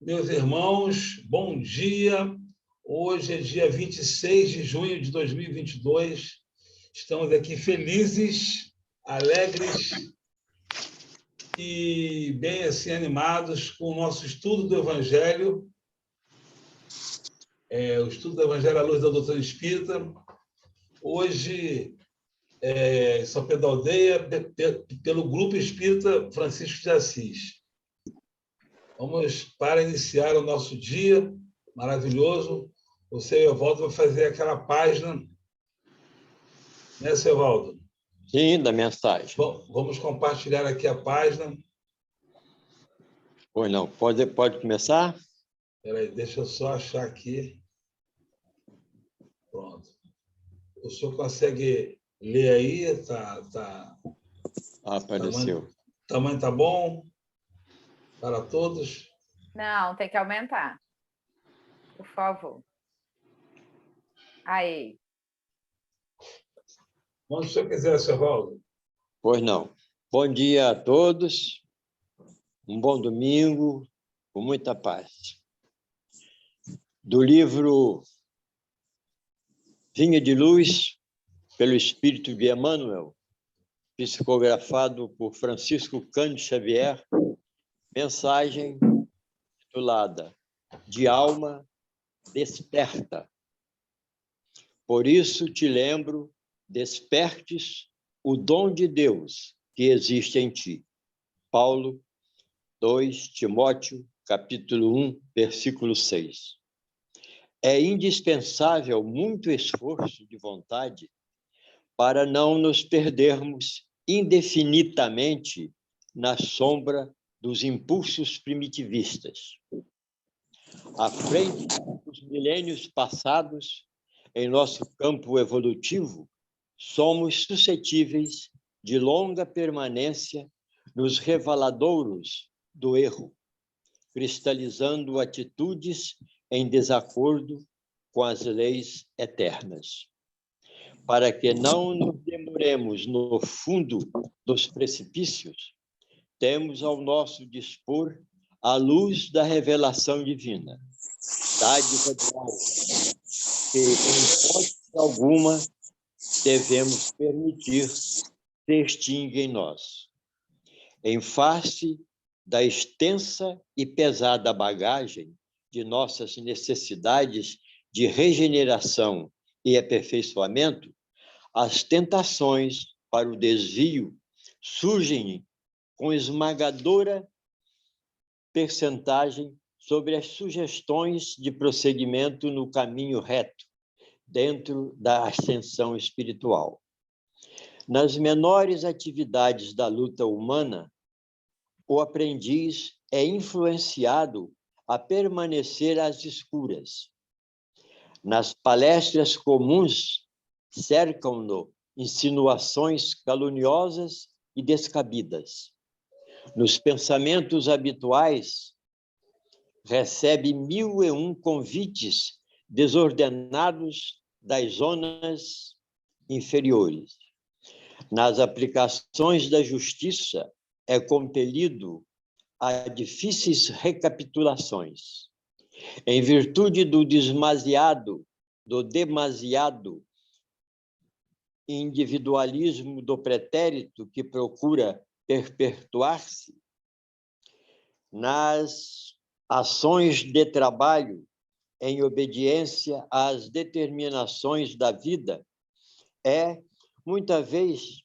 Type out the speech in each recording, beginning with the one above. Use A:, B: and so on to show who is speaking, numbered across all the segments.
A: Meus irmãos, bom dia. Hoje é dia 26 de junho de 2022. Estamos aqui felizes, alegres e bem assim animados com o nosso estudo do Evangelho. O estudo do Evangelho à luz da doutrina espírita. Hoje, em São Pedro da Aldeia, pelo Grupo Espírita Francisco de Assis. Vamos, para iniciar o nosso dia maravilhoso, o seu Evaldo vai fazer aquela página, né, seu Evaldo?
B: Sim, da mensagem.
A: Bom, vamos compartilhar aqui a página.
B: Pois não, pode começar?
A: Espera aí, deixa eu só achar aqui. Pronto. O senhor consegue ler aí?
B: Apareceu.
A: Tamanho tá bom? Para todos?
C: Não, tem que aumentar. Por favor. Aí.
A: Onde o senhor quiser, seu Evaldo.
B: Pois não. Bom dia a todos. Um bom domingo, com muita paz. Do livro Vinha de Luz, pelo Espírito de Emmanuel, psicografado por Francisco Cândido Xavier, mensagem titulada De Alma Desperta. Por isso te lembro, despertes o dom de Deus que existe em ti. Paulo 2 Timóteo, capítulo 1, versículo 6. É indispensável muito esforço de vontade para não nos perdermos indefinidamente na sombra dos impulsos primitivistas. À frente dos milênios passados, em nosso campo evolutivo, somos suscetíveis de longa permanência nos reveladouros do erro, cristalizando atitudes em desacordo com as leis eternas. Para que não nos demoremos no fundo dos precipícios, temos ao nosso dispor a luz da revelação divina, dádiva do alto, que, em hipótese alguma, devemos permitir se extingue em nós. Em face da extensa e pesada bagagem de nossas necessidades de regeneração e aperfeiçoamento, as tentações para o desvio surgem com esmagadora percentagem sobre as sugestões de prosseguimento no caminho reto, dentro da ascensão espiritual. Nas menores atividades da luta humana, o aprendiz é influenciado a permanecer às escuras. Nas palestras comuns, cercam-no insinuações caluniosas e descabidas. Nos pensamentos habituais, recebe 1001 convites desordenados das zonas inferiores. Nas aplicações da justiça, é compelido a difíceis recapitulações. Em virtude do demasiado individualismo do pretérito que procura perpetuar-se, nas ações de trabalho, em obediência às determinações da vida, é, muita vez,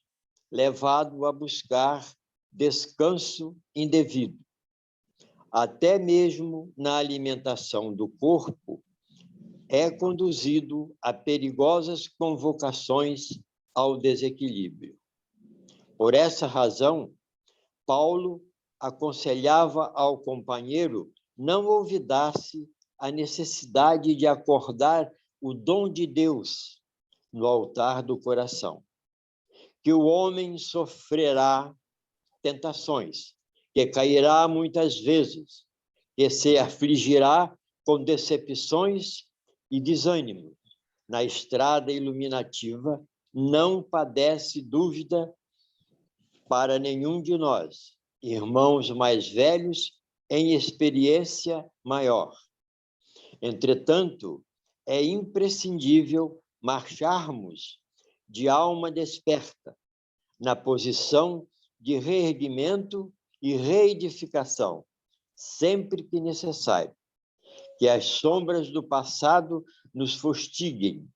B: levado a buscar descanso indevido. Até mesmo na alimentação do corpo, é conduzido a perigosas convocações ao desequilíbrio. Por essa razão, Paulo aconselhava ao companheiro não olvidasse a necessidade de acordar o dom de Deus no altar do coração, que o homem sofrerá tentações, que cairá muitas vezes, que se afligirá com decepções e desânimo. Na estrada iluminativa, não padece dúvida para nenhum de nós, irmãos mais velhos em experiência maior. Entretanto, é imprescindível marcharmos de alma desperta, na posição de reerguimento e reedificação, sempre que necessário, que as sombras do passado nos fustiguem,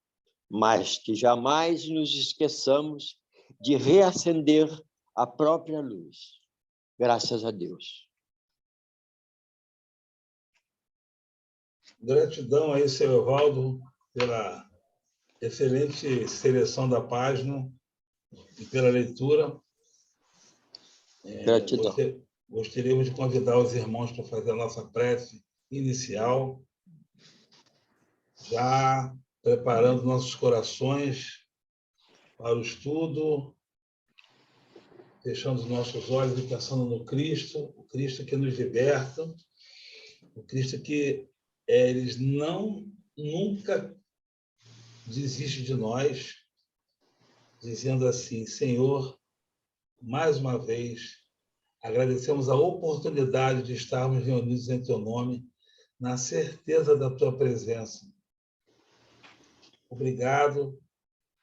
B: mas que jamais nos esqueçamos de reacender a própria luz. Graças a Deus.
A: Gratidão aí, seu Evaldo, pela excelente seleção da página e pela leitura.
B: Gratidão.
A: Gostaríamos de convidar os irmãos para fazer a nossa prece inicial, já preparando nossos corações para o estudo, fechando os nossos olhos e pensando no Cristo, o Cristo que nos liberta, o Cristo que eles nunca desiste de nós, dizendo assim: Senhor, mais uma vez, agradecemos a oportunidade de estarmos reunidos em Teu nome, na certeza da Tua presença. Obrigado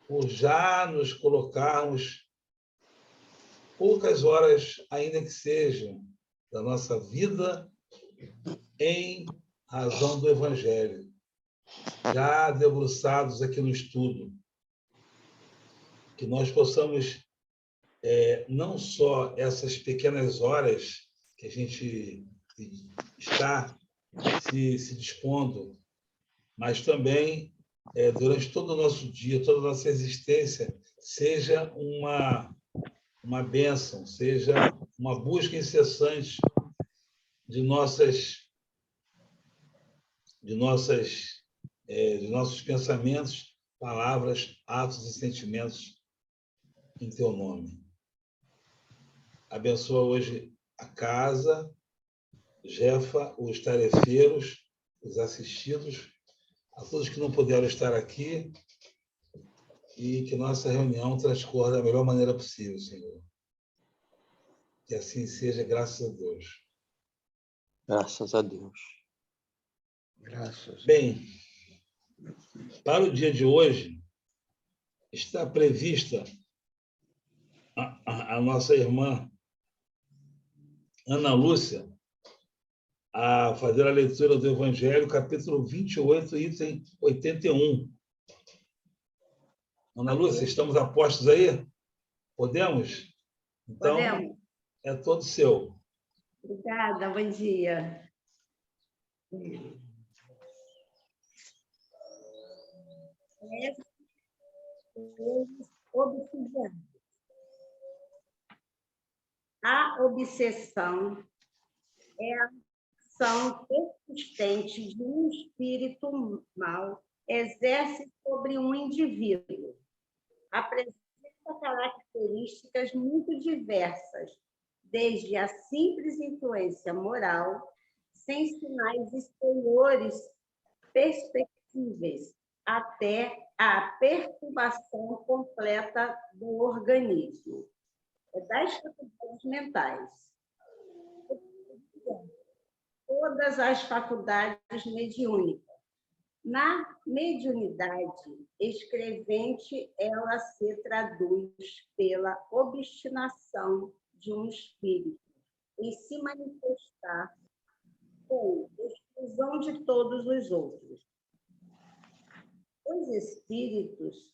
A: por já nos colocarmos poucas horas, ainda que sejam, da nossa vida em razão do Evangelho, já debruçados aqui no estudo, que nós possamos, não só essas pequenas horas que a gente está se dispondo, mas também, durante todo o nosso dia, toda a nossa existência, seja uma bênção, seja uma busca incessante de nossos pensamentos, palavras, atos e sentimentos em Teu nome. Abençoa hoje a casa, Jefa, os tarefeiros, os assistidos, a todos que não puderam estar aqui, e que nossa reunião transcorra da melhor maneira possível, Senhor. Que assim seja, graças a Deus.
B: Graças a Deus.
D: Graças.
A: Bem, para o dia de hoje, está prevista a nossa irmã Ana Lúcia a fazer a leitura do Evangelho, capítulo 28, item 81. Ana Lúcia, estamos a postos aí? Podemos? Então,
E: Podemos.
A: é todo seu.
E: Obrigada, bom dia. A obsessão é a ação persistente de um espírito mau exerce sobre um indivíduo. Apresenta características muito diversas, desde a simples influência moral, sem sinais exteriores perceptíveis, até a perturbação completa do organismo, das faculdades mentais. Todas as faculdades mediúnicas. Na mediunidade escrevente, ela se traduz pela obstinação de um espírito em se manifestar com exclusão de todos os outros. Os espíritos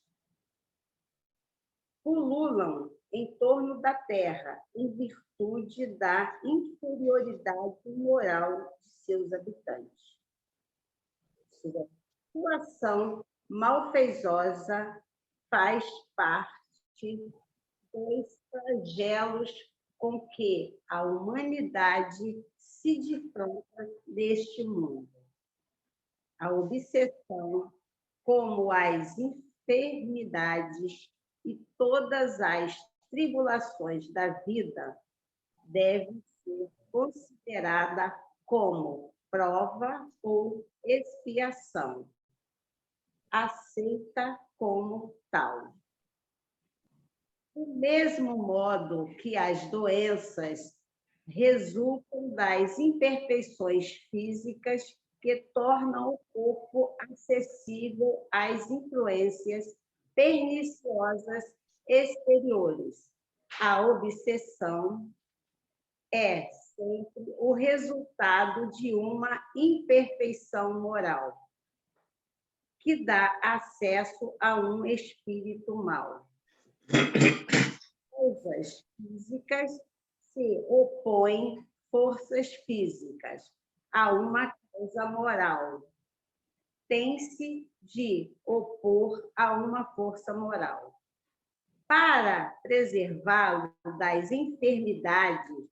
E: pululam em torno da Terra em virtude da inferioridade moral de seus habitantes. Sua ação malfeizosa faz parte dos flagelos com que a humanidade se defronta deste mundo. A obsessão, como as enfermidades e todas as tribulações da vida, deve ser considerada como prova ou expiação, aceita como tal. Do mesmo modo que as doenças resultam das imperfeições físicas que tornam o corpo acessível às influências perniciosas exteriores. A obsessão é sempre o resultado de uma imperfeição moral, que dá acesso a um espírito mau. Coisas físicas se opõem forças físicas a uma causa moral. Tem-se de opor a uma força moral. Para preservá-lo das enfermidades,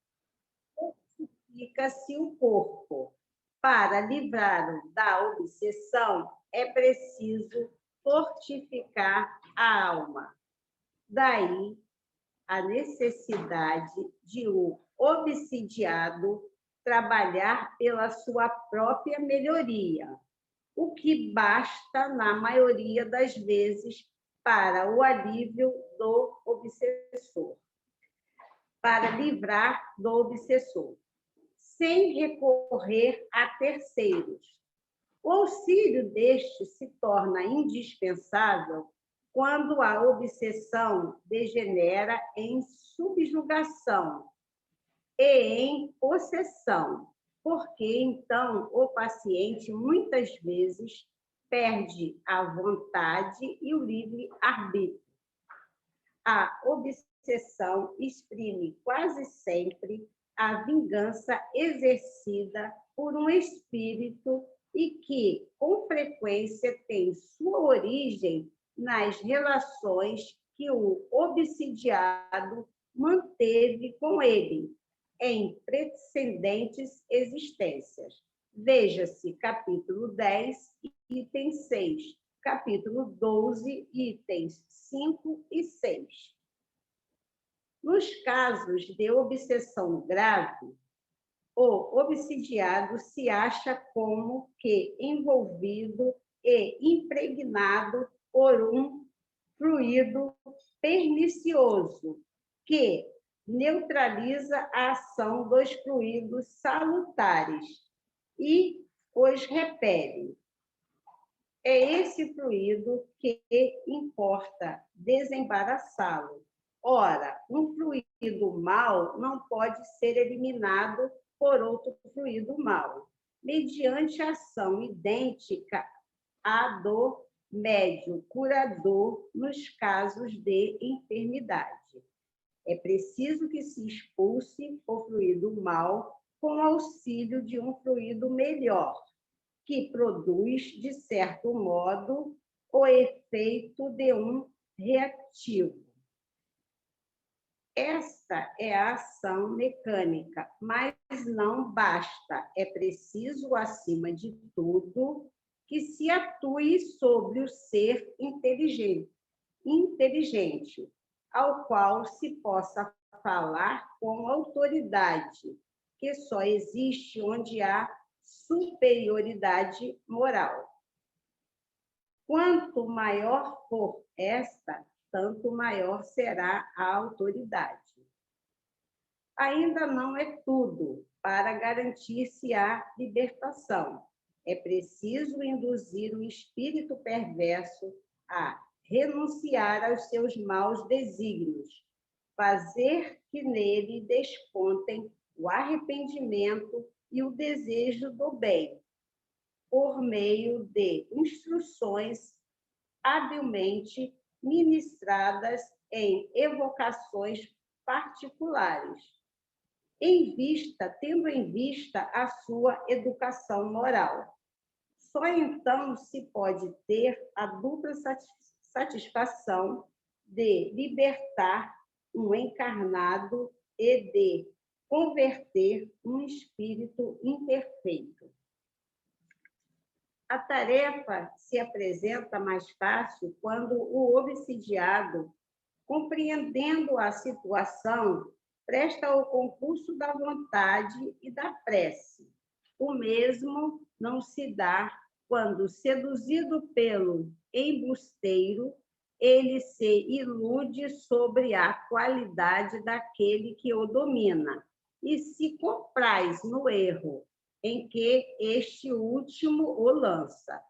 E: fortifica-se o corpo. Para livrá-lo da obsessão, é preciso fortificar a alma. Daí a necessidade de o obsidiado trabalhar pela sua própria melhoria, o que basta, na maioria das vezes, para o alívio do obsessor, para livrar do obsessor, sem recorrer a terceiros. O auxílio deste se torna indispensável quando a obsessão degenera em subjugação e em possessão, porque então o paciente muitas vezes perde a vontade e o livre-arbítrio. A obsessão exprime quase sempre a vingança exercida por um espírito e que, com frequência, tem sua origem nas relações que o obsidiado manteve com ele em precedentes existências. Veja-se capítulo 10, item 6, capítulo 12, itens 5 e 6. Nos casos de obsessão grave, o obsidiado se acha como que envolvido e impregnado por um fluido pernicioso que neutraliza a ação dos fluidos salutares e os repele. É esse fluido que importa desembaraçá-lo. Ora, um fluido mau não pode ser eliminado por outro fluido mau, mediante ação idêntica à do médium curador nos casos de enfermidade. É preciso que se expulse o fluido mau com auxílio de um fluido melhor, que produz, de certo modo, o efeito de um reativo. Esta é a ação mecânica, mas não basta. É preciso, acima de tudo, que se atue sobre o ser inteligente, ao qual se possa falar com autoridade, que só existe onde há superioridade moral. Quanto maior for esta, tanto maior será a autoridade. Ainda não é tudo para garantir-se a libertação. É preciso induzir o espírito perverso a renunciar aos seus maus desígnios, fazer que nele despontem o arrependimento e o desejo do bem, por meio de instruções habilmente ministradas em evocações particulares, tendo em vista a sua educação moral. Só então se pode ter a dupla satisfação de libertar um encarnado e de converter um espírito imperfeito. A tarefa se apresenta mais fácil quando o obsidiado, compreendendo a situação, presta o concurso da vontade e da prece. O mesmo não se dá quando, seduzido pelo embusteiro, ele se ilude sobre a qualidade daquele que o domina e se comprais no erro em que este último o lança,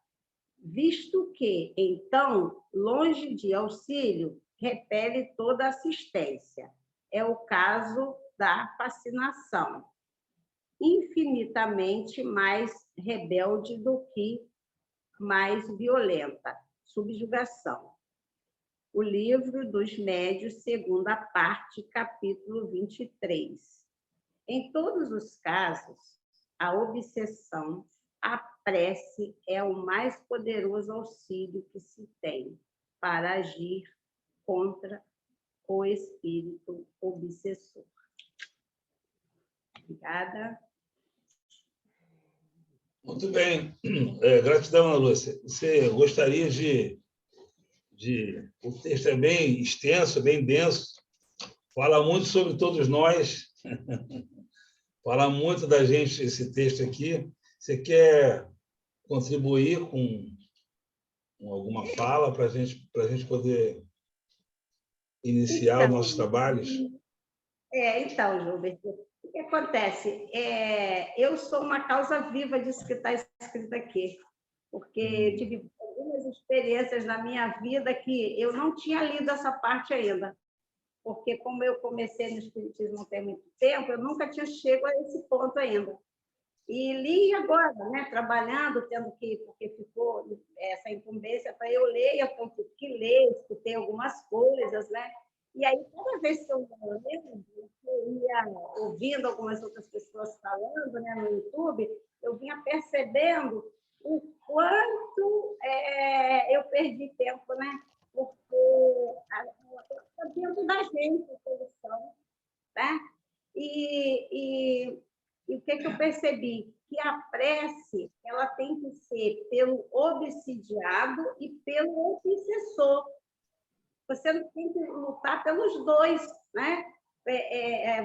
E: visto que, então, longe de auxílio, repele toda assistência. É o caso da fascinação, infinitamente mais rebelde do que mais violenta, subjugação. O livro dos Médios, segunda parte, capítulo 23. Em todos os casos, a obsessão, a prece é o mais poderoso auxílio que se tem para agir contra o espírito obsessor. Obrigada.
A: Muito bem. Gratidão, Ana Lúcia. Você gostaria de... O texto é bem extenso, bem denso, fala muito sobre todos nós, fala muito da gente esse texto aqui. Você quer contribuir com alguma fala para a gente poder iniciar os nossos trabalhos?
E: Então, Gilberto, o que acontece? Eu sou uma causa viva disso que está escrito aqui, porque eu tive algumas experiências na minha vida que eu não tinha lido essa parte ainda, porque como eu comecei no Espiritismo não tem muito tempo, eu nunca tinha chegado a esse ponto ainda. E li agora, né, trabalhando, tendo que, porque ficou essa incumbência para eu ler, eu tive que ler, escutei algumas coisas, né? E aí, cada vez que eu lembro, eu ia ouvindo algumas outras pessoas falando, né, no YouTube, eu vinha percebendo o quanto eu perdi tempo, né? Porque está dentro da gente a solução, né? E o que eu percebi? Que a prece ela tem que ser pelo obsidiado e pelo obsessor. Você tem que lutar pelos dois, né?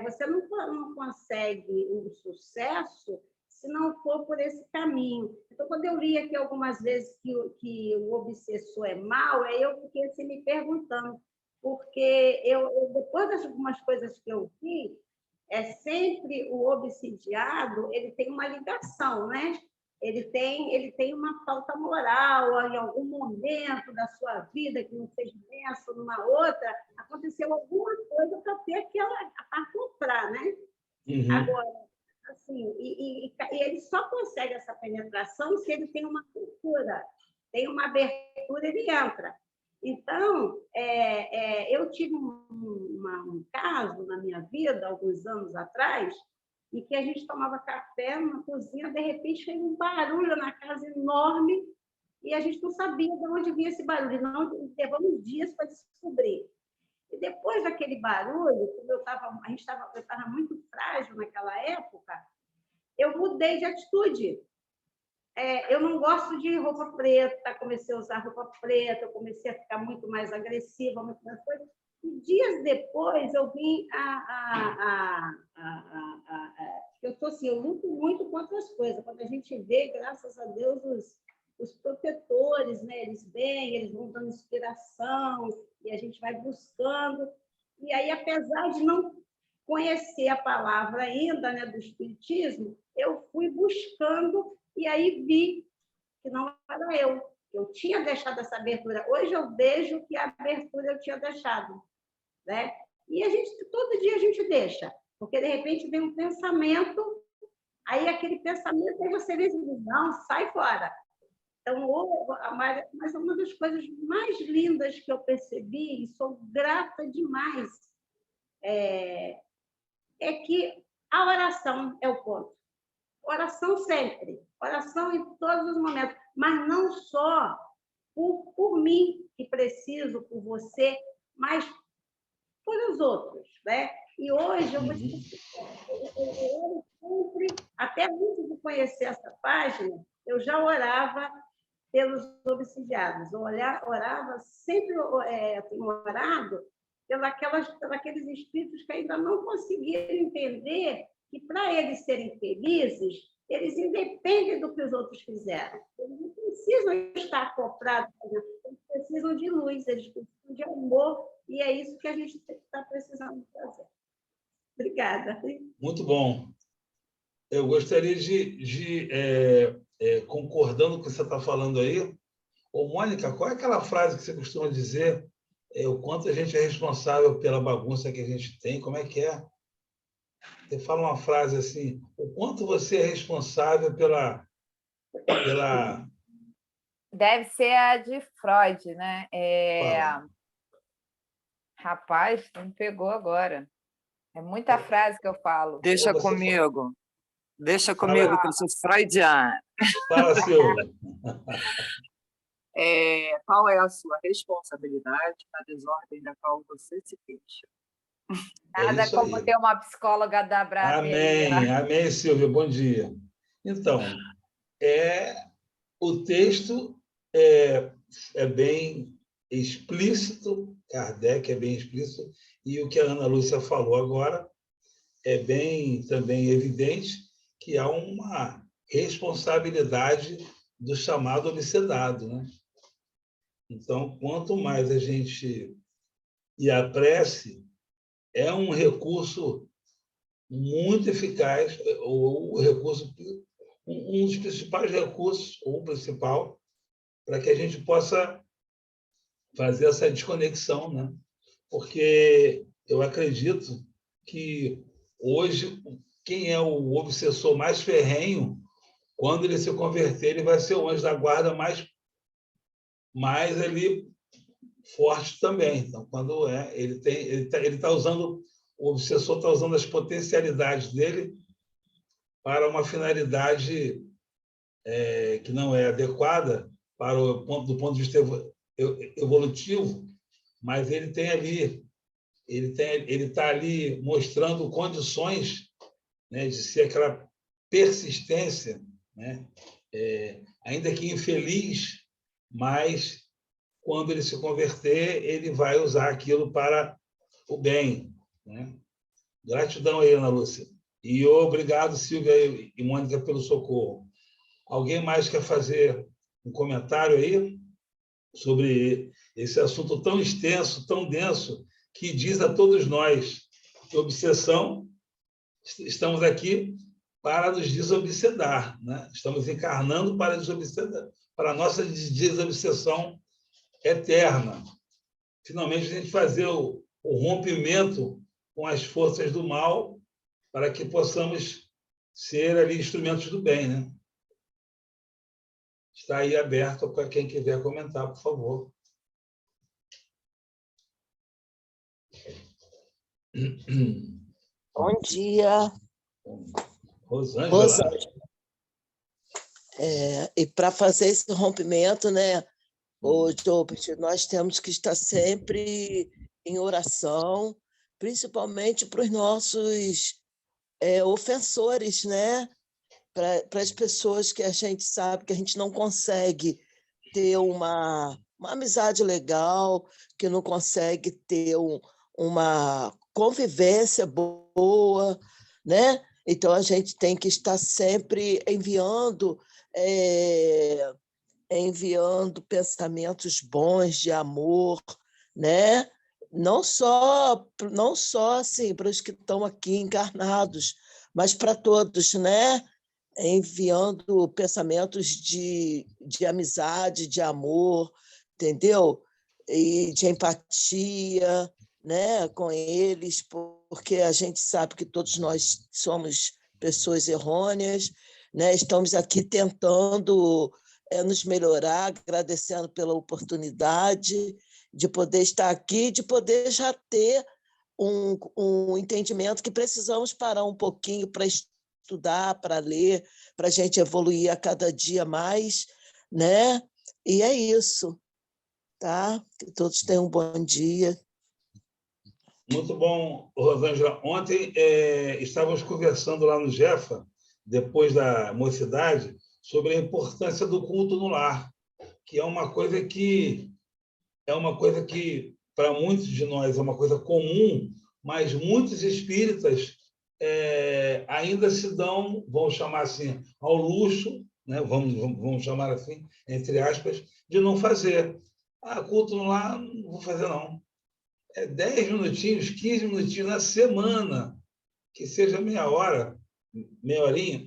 E: Você não consegue o sucesso se não for por esse caminho. Então, quando eu li aqui algumas vezes que o obsessor é mau, aí eu fiquei assim, me perguntando, porque depois das algumas coisas que eu vi, sempre o obsidiado ele tem uma ligação, né? Ele tem uma falta moral em algum momento da sua vida, que não seja nessa ou numa outra, aconteceu alguma coisa para ter aquela para comprar, né?
A: Uhum.
E: Agora, assim, ele só consegue essa penetração se ele tem uma cultura, tem uma abertura, ele entra. Então, eu tive um caso na minha vida, alguns anos atrás, e que a gente tomava café na cozinha, de repente fez um barulho na casa enorme, e a gente não sabia de onde vinha esse barulho, não levamos dias para descobrir. E depois daquele barulho, como eu estava muito frágil naquela época, eu mudei de atitude. Eu não gosto de roupa preta, comecei a usar roupa preta, eu comecei a ficar muito mais agressiva, muito mais coisa. E dias depois eu vim eu tô assim, eu luto muito contra as coisas. Quando a gente vê, graças a Deus, os protetores, né? Eles vêm, eles vão dando inspiração e a gente vai buscando. E aí, apesar de não conhecer a palavra ainda, né, do Espiritismo, eu fui buscando e aí vi que não era eu tinha deixado essa abertura. Hoje eu vejo que a abertura eu tinha deixado, né? E todo dia a gente deixa, porque de repente vem um pensamento, aí aquele pensamento aí você diz, não, sai fora. Então, mas uma das coisas mais lindas que eu percebi, e sou grata demais, é que a oração é o ponto. Oração sempre, oração em todos os momentos, mas não só por mim, que preciso, por você, mas por os outros, né? E hoje eu vou te dizer, eu sempre, até antes de conhecer essa página, eu já orava pelos obsidiados, eu orava sempre, tenho orado pelos espíritos que ainda não conseguiram entender que, para eles serem felizes, eles independem do que os outros fizeram. Eles não precisam estar acoplados, eles precisam de luz, eles precisam de amor, e é isso que a gente está precisando fazer. Obrigada.
A: Muito bom. Eu gostaria concordando com o que você está falando aí. Ô, Mônica, qual é aquela frase que você costuma dizer? O quanto a gente é responsável pela bagunça que a gente tem? Como é que é? Você fala uma frase assim: o quanto você é responsável pela...
C: Deve ser a de Freud, né?
A: Fala.
C: Rapaz, tu me pegou agora. É muita frase que eu falo.
D: Deixa
A: Você
D: comigo. Deixa
A: Fala.
D: comigo, que eu sou freudiana.
A: Fala, Silvia.
D: Qual é a sua responsabilidade na desordem da qual você se queixa?
C: Nada
A: isso
C: como
A: aí.
C: ter uma psicóloga da Brava.
A: Amém, amém, Silvia, bom dia. Então, o texto é bem explícito, Kardec é bem explícito, e o que a Ana Lúcia falou agora é bem também evidente que há uma responsabilidade do chamado obsedado, né? Então, quanto mais a gente... E a prece é um recurso muito eficaz, ou um dos principais recursos, ou o principal, para que a gente possa fazer essa desconexão, né? Porque eu acredito que hoje quem é o obsessor mais ferrenho, quando ele se converter, ele vai ser o anjo da guarda mais ali forte também. Então, quando ele está usando, o obsessor está usando as potencialidades dele para uma finalidade que não é adequada do ponto de vista evolutivo, mas ele tem ali, ele está ali mostrando condições, né, de ser aquela persistência, né, ainda que infeliz, mas quando ele se converter, ele vai usar aquilo para o bem, né? Gratidão aí, Ana Lúcia. E obrigado, Silvia e Mônica, pelo socorro. Alguém mais quer fazer um comentário aí sobre esse assunto tão extenso, tão denso, que diz a todos nós que obsessão, estamos aqui para nos desobsedar, né? Estamos encarnando para desobsedar, para a nossa desobsessão eterna. Finalmente, a gente fazer o rompimento com as forças do mal para que possamos ser ali instrumentos do bem, né? Está aí aberto para quem quiser comentar, por favor.
F: Bom dia,
A: Rosângela.
F: Rosângela. E para fazer esse rompimento, né, Jobert, nós temos que estar sempre em oração, principalmente para os nossos ofensores, né? Para as pessoas que a gente sabe que a gente não consegue ter uma amizade legal, que não consegue ter uma convivência boa, né? Então, a gente tem que estar sempre enviando pensamentos bons de amor, né? Não só assim, para os que estão aqui encarnados, mas para todos, né? Enviando pensamentos de amizade, de amor, entendeu? E de empatia, né, com eles, porque a gente sabe que todos nós somos pessoas errôneas, né? Estamos aqui tentando nos melhorar, agradecendo pela oportunidade de poder estar aqui, de poder já ter um entendimento que precisamos parar um pouquinho para estudar, para ler, para a gente evoluir a cada dia mais, né? E é isso, tá? Que todos tenham um bom dia.
A: Muito bom, Rosângela. Ontem estávamos conversando lá no Jefa, depois da mocidade, sobre a importância do culto no lar, que é uma coisa que para muitos de nós é uma coisa comum, mas muitos espíritas ainda se dão, vamos chamar assim, ao luxo, né? vamos chamar assim, entre aspas, de não fazer. Culto no lar, não vou fazer, não. 10 minutinhos, 15 minutinhos na semana, que seja meia hora, meia horinha,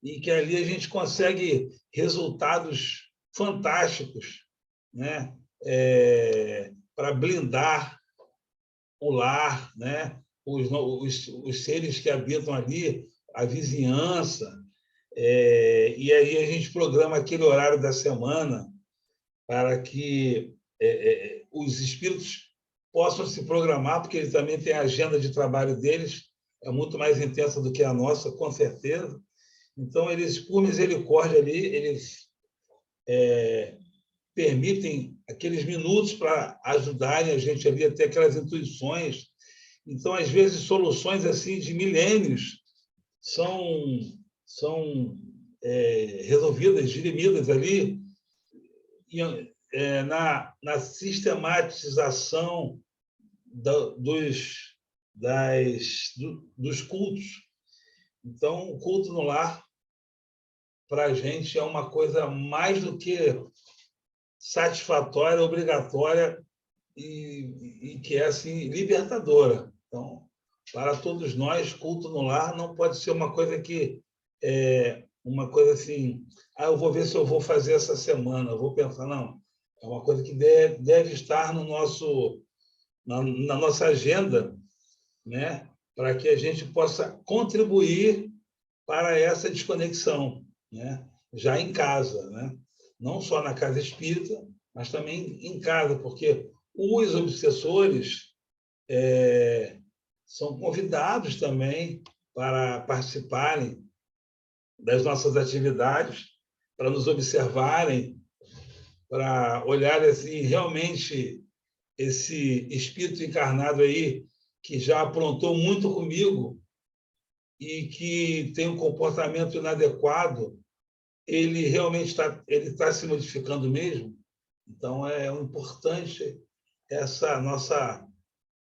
A: e que ali a gente consegue resultados fantásticos, né? Para blindar o lar, né? Os seres que habitam ali, a vizinhança, e aí a gente programa aquele horário da semana para que os espíritos possam se programar, porque eles também têm a agenda de trabalho deles, é muito mais intensa do que a nossa, com certeza. Então, eles, por misericórdia ali, eles permitem aqueles minutos para ajudarem a gente ali a ter aquelas intuições. Então, às vezes, soluções assim de milênios são resolvidas, dirimidas ali na sistematização dos cultos. Então, o culto no lar, para a gente, é uma coisa mais do que satisfatória, obrigatória e que é assim, libertadora. Então, para todos nós, culto no lar não pode ser uma coisa que uma coisa assim, eu vou ver se eu vou fazer essa semana, eu vou pensar, não. É uma coisa que deve estar no na nossa agenda, né? Para que a gente possa contribuir para essa desconexão, né? Já em casa, né? Não só na casa espírita, mas também em casa, porque os obsessores são convidados também para participarem das nossas atividades, para nos observarem, para olhar assim, realmente esse espírito encarnado aí, que já aprontou muito comigo e que tem um comportamento inadequado, ele realmente está se modificando mesmo. Então, é importante essa nossa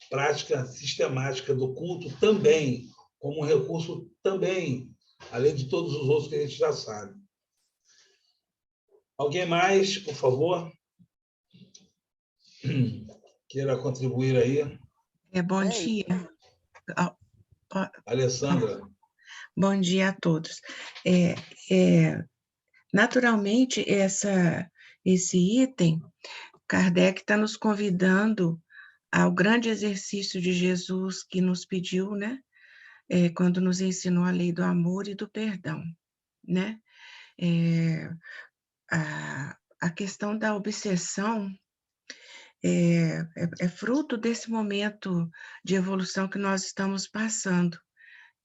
A: prática sistemática do culto também, como um recurso também, além de todos os outros que a gente já sabe. Alguém mais, por favor, queira contribuir aí?
G: Bom dia.
A: Alessandra.
G: Bom dia a todos. Naturalmente, esse item, Kardec está nos convidando ao grande exercício de Jesus que nos pediu, né? Quando nos ensinou a lei do amor e do perdão, né? A questão da obsessão é fruto desse momento de evolução que nós estamos passando,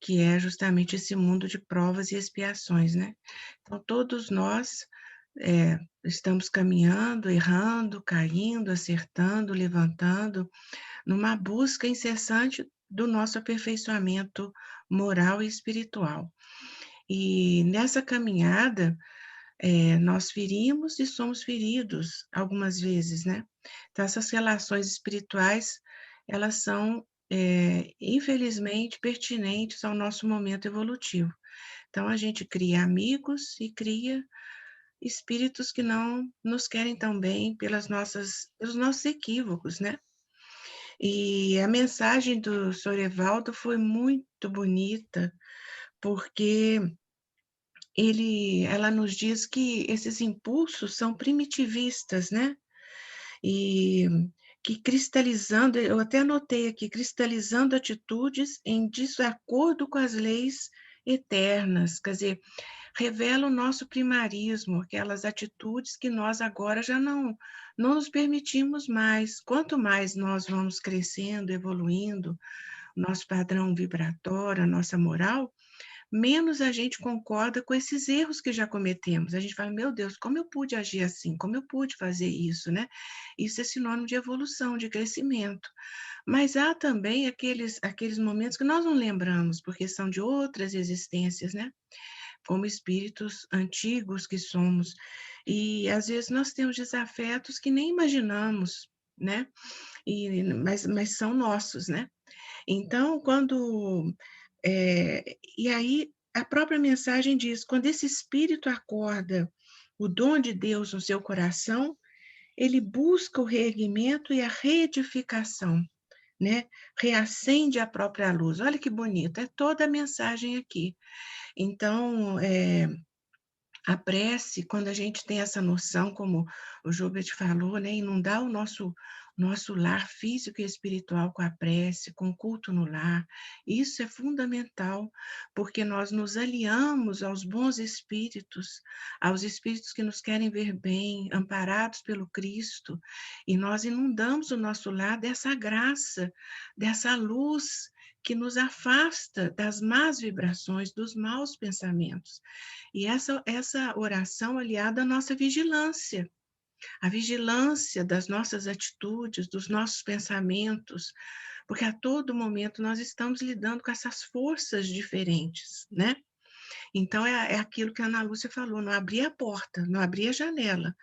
G: que é justamente esse mundo de provas e expiações, né? Então, todos nós estamos caminhando, errando, caindo, acertando, levantando, numa busca incessante do nosso aperfeiçoamento moral e espiritual. E nessa caminhada, nós ferimos e somos feridos algumas vezes, né? Então, essas relações espirituais, elas são, infelizmente, pertinentes ao nosso momento evolutivo. Então, a gente cria amigos e cria espíritos que não nos querem tão bem pelos nossos equívocos, né? E a mensagem do Sr. Evaldo foi muito bonita, porque ela nos diz que esses impulsos são primitivistas, né? E que cristalizando, eu até anotei aqui, cristalizando atitudes em desacordo com as leis eternas, quer dizer, revela o nosso primarismo, aquelas atitudes que nós agora já não nos permitimos mais. Quanto mais nós vamos crescendo, evoluindo, nosso padrão vibratório, a nossa moral, menos a gente concorda com esses erros que já cometemos. A gente fala, meu Deus, como eu pude agir assim? Como eu pude fazer isso, né? Isso é sinônimo de evolução, de crescimento. Mas há também aqueles momentos que nós não lembramos, porque são de outras existências, né? Como espíritos antigos que somos. E, às vezes, nós temos desafetos que nem imaginamos, né? Mas são nossos, né? Então, e aí, a própria mensagem diz, quando esse espírito acorda o dom de Deus no seu coração, ele busca o reerguimento e a reedificação né, reacende a própria luz. Olha que bonito, é toda a mensagem aqui. Então, a prece, quando a gente tem essa noção, como o Joubert falou, né, inundar o nosso lar físico e espiritual com a prece, com o culto no lar, isso é fundamental, porque nós nos aliamos aos bons espíritos, aos espíritos que nos querem ver bem, amparados pelo Cristo, e nós inundamos o nosso lar dessa graça, dessa luz que nos afasta das más vibrações, dos maus pensamentos. E essa oração aliada à nossa vigilância, a vigilância das nossas atitudes, dos nossos pensamentos, porque a todo momento nós estamos lidando com essas forças diferentes, né? Então, é aquilo que a Ana Lúcia falou, não abrir a porta, não abrir a janela.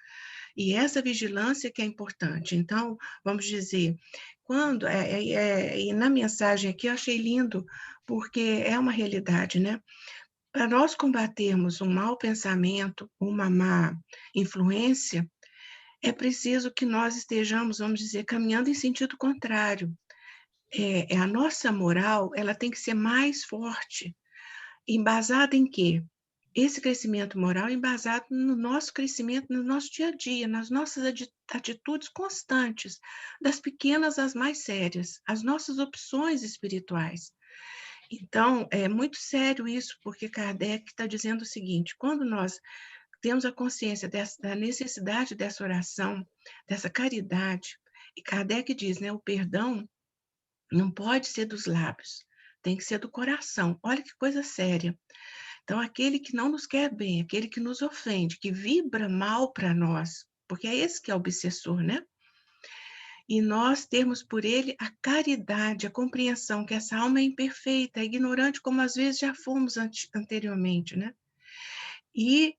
G: E essa vigilância que é importante. Então, vamos dizer, quando, e na mensagem aqui eu achei lindo, porque é uma realidade, né? Para nós combatermos um mau pensamento, uma má influência, é preciso que nós estejamos, vamos dizer, caminhando em sentido contrário. A nossa moral, ela tem que ser mais forte. Embasada em quê? Esse crescimento moral é embasado no nosso crescimento, no nosso dia a dia, nas nossas atitudes constantes, das pequenas às mais sérias, as nossas opções espirituais. Então, é muito sério isso, porque Kardec está dizendo o seguinte: quando nós temos a consciência da necessidade dessa oração, dessa caridade, e Kardec diz, né, o perdão não pode ser dos lábios, tem que ser do coração. Olha que coisa séria. Então, aquele que não nos quer bem, aquele que nos ofende, que vibra mal para nós, porque é esse que é o obsessor, né? E nós termos por ele a caridade, a compreensão que essa alma é imperfeita, é ignorante, como às vezes já fomos anteriormente, né? E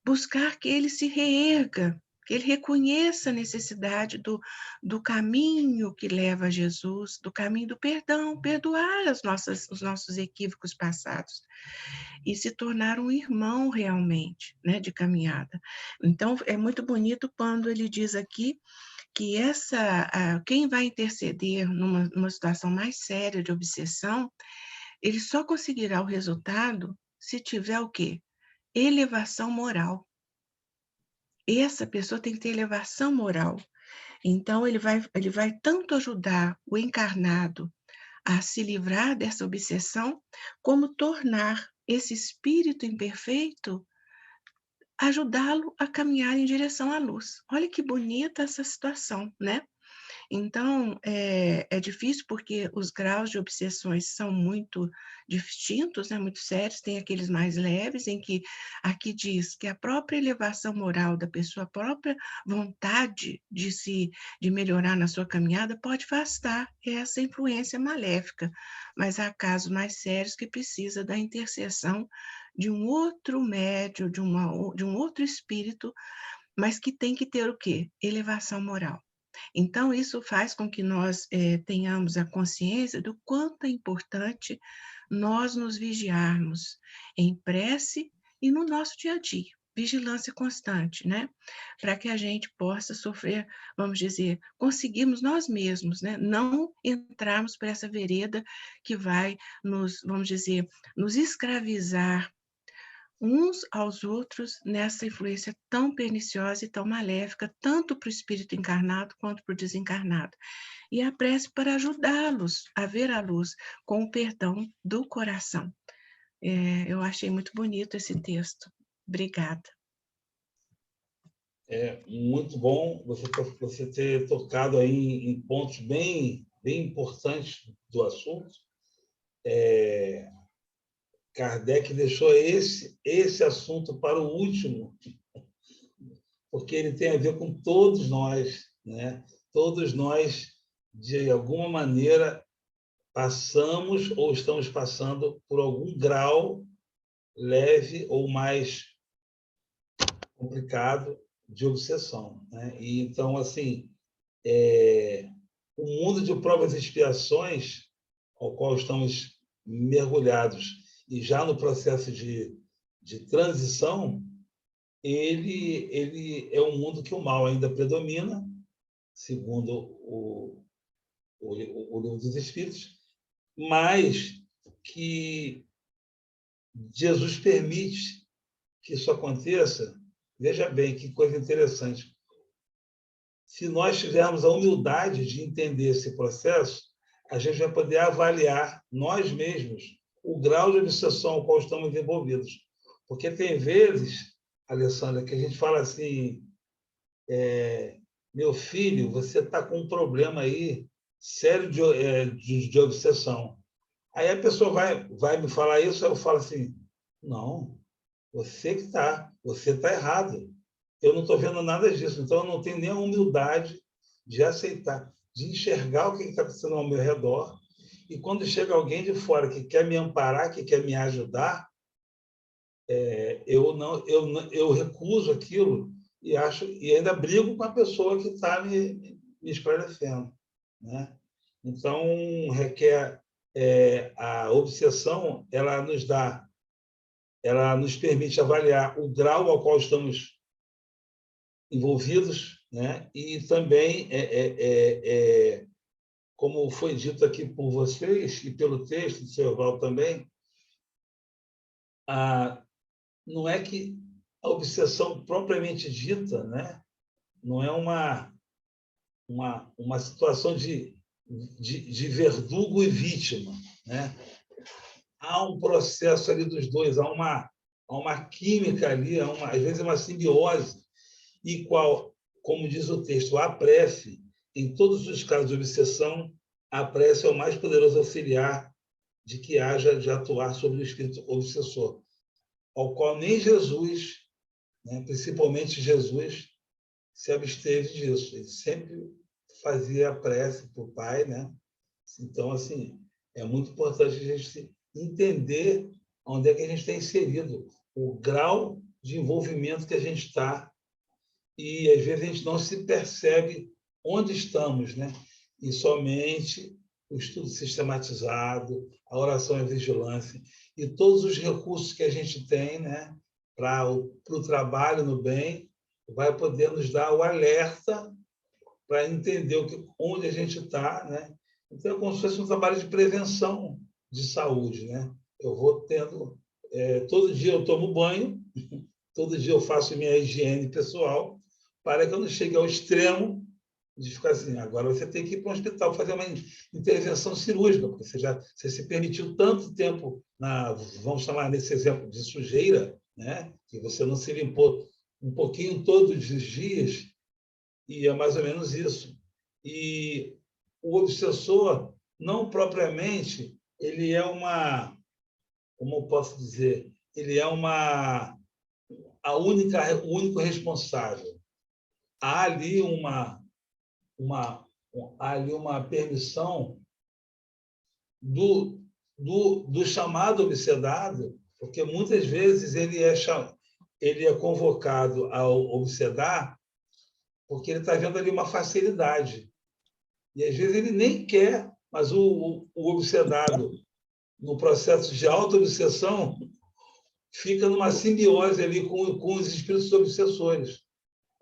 G: buscar que ele se reerga, que ele reconheça a necessidade do caminho que leva a Jesus, do caminho do perdão, perdoar os nossos equívocos passados e se tornar um irmão realmente, né, de caminhada. Então, é muito bonito quando ele diz aqui que quem vai interceder numa situação mais séria de obsessão, ele só conseguirá o resultado se tiver o quê? Elevação moral. Essa pessoa tem que ter elevação moral. Então, ele vai tanto ajudar o encarnado a se livrar dessa obsessão, como tornar esse espírito imperfeito, ajudá-lo a caminhar em direção à luz. Olha que bonita essa situação, né? Então, é difícil porque os graus de obsessões são muito distintos, né, muito sérios, tem aqueles mais leves, em que aqui diz que a própria elevação moral da pessoa, a própria vontade de melhorar na sua caminhada pode afastar essa influência maléfica, mas há casos mais sérios que precisa da intercessão de um outro médium, de um outro espírito, mas que tem que ter o quê? Elevação moral. Então, isso faz com que nós tenhamos a consciência do quanto é importante nós nos vigiarmos em prece e no nosso dia a dia. Vigilância constante, né? Para que a gente possa sofrer, vamos dizer, conseguirmos nós mesmos, né? Não entrarmos por essa vereda que vai vamos dizer, nos escravizar uns aos outros nessa influência tão perniciosa e tão maléfica, tanto para o espírito encarnado quanto para o desencarnado. E a prece para ajudá-los a ver a luz com o perdão do coração. Eu achei muito bonito esse texto. Obrigada.
A: É muito bom você ter tocado aí em pontos bem importantes do assunto. Kardec deixou esse assunto para o último, porque ele tem a ver com todos nós, né? Todos nós, de alguma maneira, passamos ou estamos passando por algum grau leve ou mais complicado de obsessão, né? E então, assim, o mundo de provas e expiações ao qual estamos mergulhados e já no processo de transição, ele é um mundo que o mal ainda predomina, segundo o Livro dos Espíritos, mas que Jesus permite que isso aconteça. Veja bem, que coisa interessante. Se nós tivermos a humildade de entender esse processo, a gente vai poder avaliar nós mesmos o grau de obsessão ao qual estamos envolvidos. Porque tem vezes, Alessandra, que a gente fala assim, meu filho, você está com um problema aí sério de obsessão. Aí a pessoa vai me falar isso, eu falo assim, não, você está errado. Eu não estou vendo nada disso, então eu não tenho nem a humildade de aceitar, de enxergar o que está acontecendo ao meu redor. E quando chega alguém de fora que quer me amparar, que quer me ajudar, eu recuso aquilo e ainda brigo com a pessoa que está me esclarecendo, né? Então requer a obsessão, ela nos permite avaliar o grau ao qual estamos envolvidos, né? E também, como foi dito aqui por vocês e pelo texto do seu Val também, não é que a obsessão propriamente dita, né? Não é uma situação de verdugo e vítima, né? Há um processo ali dos dois, há uma química ali, às vezes uma simbiose, e como diz o texto, a prece, em todos os casos de obsessão, a prece é o mais poderoso auxiliar de que haja de atuar sobre o espírito obsessor, ao qual nem Jesus, né, principalmente Jesus, se absteve disso. Ele sempre fazia a prece para o Pai, né? Então, assim, é muito importante a gente entender onde é que a gente está inserido, o grau de envolvimento que a gente está, e às vezes a gente não se percebe onde estamos, né? E somente o estudo sistematizado, a oração e a vigilância e todos os recursos que a gente tem, né, para o trabalho no bem, vai poder nos dar o alerta para entender onde a gente está, né? Então, é como se fosse um trabalho de prevenção de saúde, né? Eu vou tendo... todo dia eu tomo banho, todo dia eu faço minha higiene pessoal, para que eu não chegue ao extremo de ficar assim, agora você tem que ir para um hospital fazer uma intervenção cirúrgica, porque você se permitiu tanto tempo, vamos chamar nesse exemplo de sujeira, né? Que você não se limpou um pouquinho todos os dias, e é mais ou menos isso. E o obsessor, não propriamente, ele é como eu posso dizer, ele é o único responsável. Há ali uma permissão do chamado obsedado, porque muitas vezes ele é convocado ao obsedar porque ele está vendo ali uma facilidade. E às vezes ele nem quer, mas o obsedado, no processo de auto-obsessão, fica numa simbiose ali com os espíritos obsessores.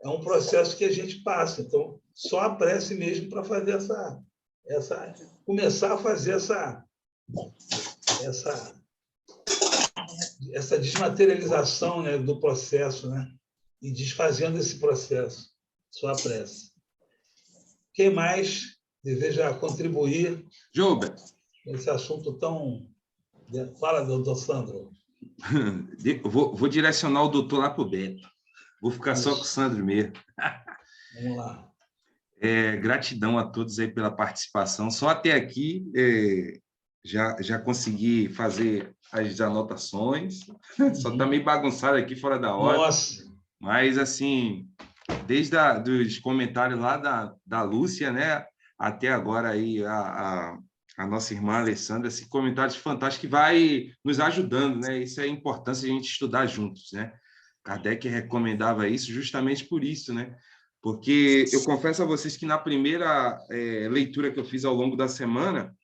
A: É um processo que a gente passa. Então, só a prece mesmo para fazer começar a fazer essa desmaterialização, né, do processo, né, e desfazendo esse processo. Só a prece. Quem mais deseja contribuir nesse assunto tão... Fala, doutor Sandro.
H: Vou direcionar o doutor lá para o Beto. Vou ficar só com o Sandro mesmo.
A: Vamos lá.
H: Gratidão a todos aí pela participação. Só até aqui já consegui fazer as anotações. Só está meio bagunçado aqui, fora da hora.
A: Nossa!
H: Mas, assim, desde dos comentários lá da Lúcia, né, até agora aí a nossa irmã Alessandra, esses comentários fantásticos que vai nos ajudando, né? Isso é a importância de a gente estudar juntos, né? Kardec recomendava isso justamente por isso, né? Porque eu confesso a vocês que na primeira leitura que eu fiz ao longo da semana,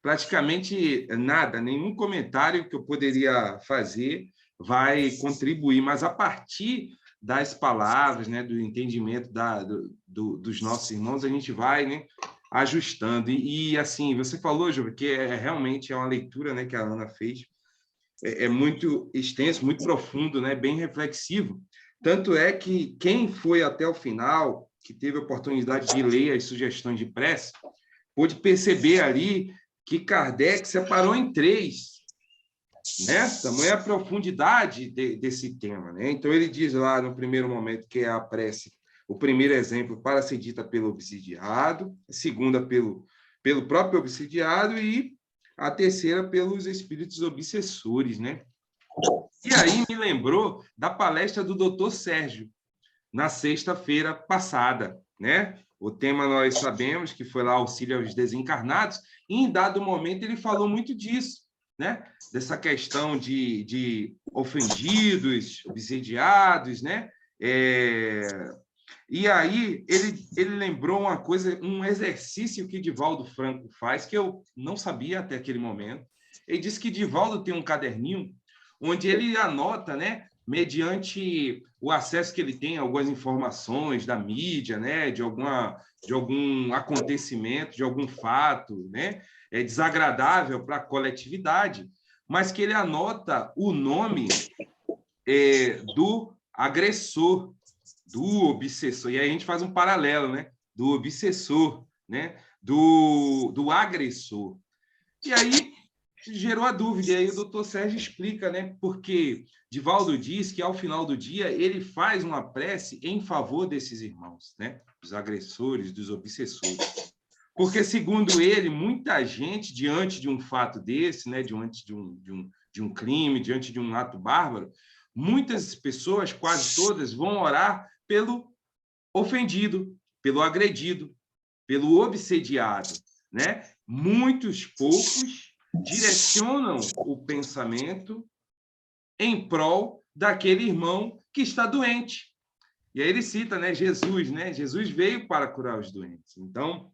H: praticamente nada, nenhum comentário que eu poderia fazer vai contribuir, mas a partir das palavras, né, do entendimento dos nossos irmãos, a gente vai, né, ajustando. E assim, você falou, Júlio, que realmente é uma leitura, né, que a Ana fez, é muito extenso, muito profundo, né, bem reflexivo. Tanto é que quem foi até o final, que teve a oportunidade de ler as sugestões de prece, pôde perceber ali que Kardec separou em 3, né? Tamanha a profundidade desse tema, né? Então, ele diz lá no primeiro momento que é a prece, o primeiro exemplo para ser dita pelo obsidiado, a segunda pelo próprio obsidiado e a terceira pelos espíritos obsessores, né? E aí me lembrou da palestra do Dr. Sérgio, na sexta-feira passada, né? O tema nós sabemos que foi lá auxílio aos desencarnados, e em dado momento ele falou muito disso, né? Dessa questão de ofendidos, obsidiados, né? E aí ele lembrou uma coisa, um exercício que Divaldo Franco faz, que eu não sabia até aquele momento. Ele disse que Divaldo tem um caderninho onde ele anota, né, mediante o acesso que ele tem a algumas informações da mídia, né, de algum acontecimento, de algum fato, né, desagradável para a coletividade, mas que ele anota o nome do agressor, do obsessor. E aí a gente faz um paralelo, né, do obsessor, né, do agressor. E aí gerou a dúvida, e aí o doutor Sérgio explica, né? Porque Divaldo diz que, ao final do dia, ele faz uma prece em favor desses irmãos, né? Dos agressores, dos obsessores. Porque, segundo ele, muita gente, diante de um fato desse, né? Diante de um crime, diante de um ato bárbaro, muitas pessoas, quase todas, vão orar pelo ofendido, pelo agredido, pelo obsediado, né? Muitos poucos direcionam o pensamento em prol daquele irmão que está doente. E aí ele cita, né, Jesus, né? Jesus veio para curar os doentes. Então,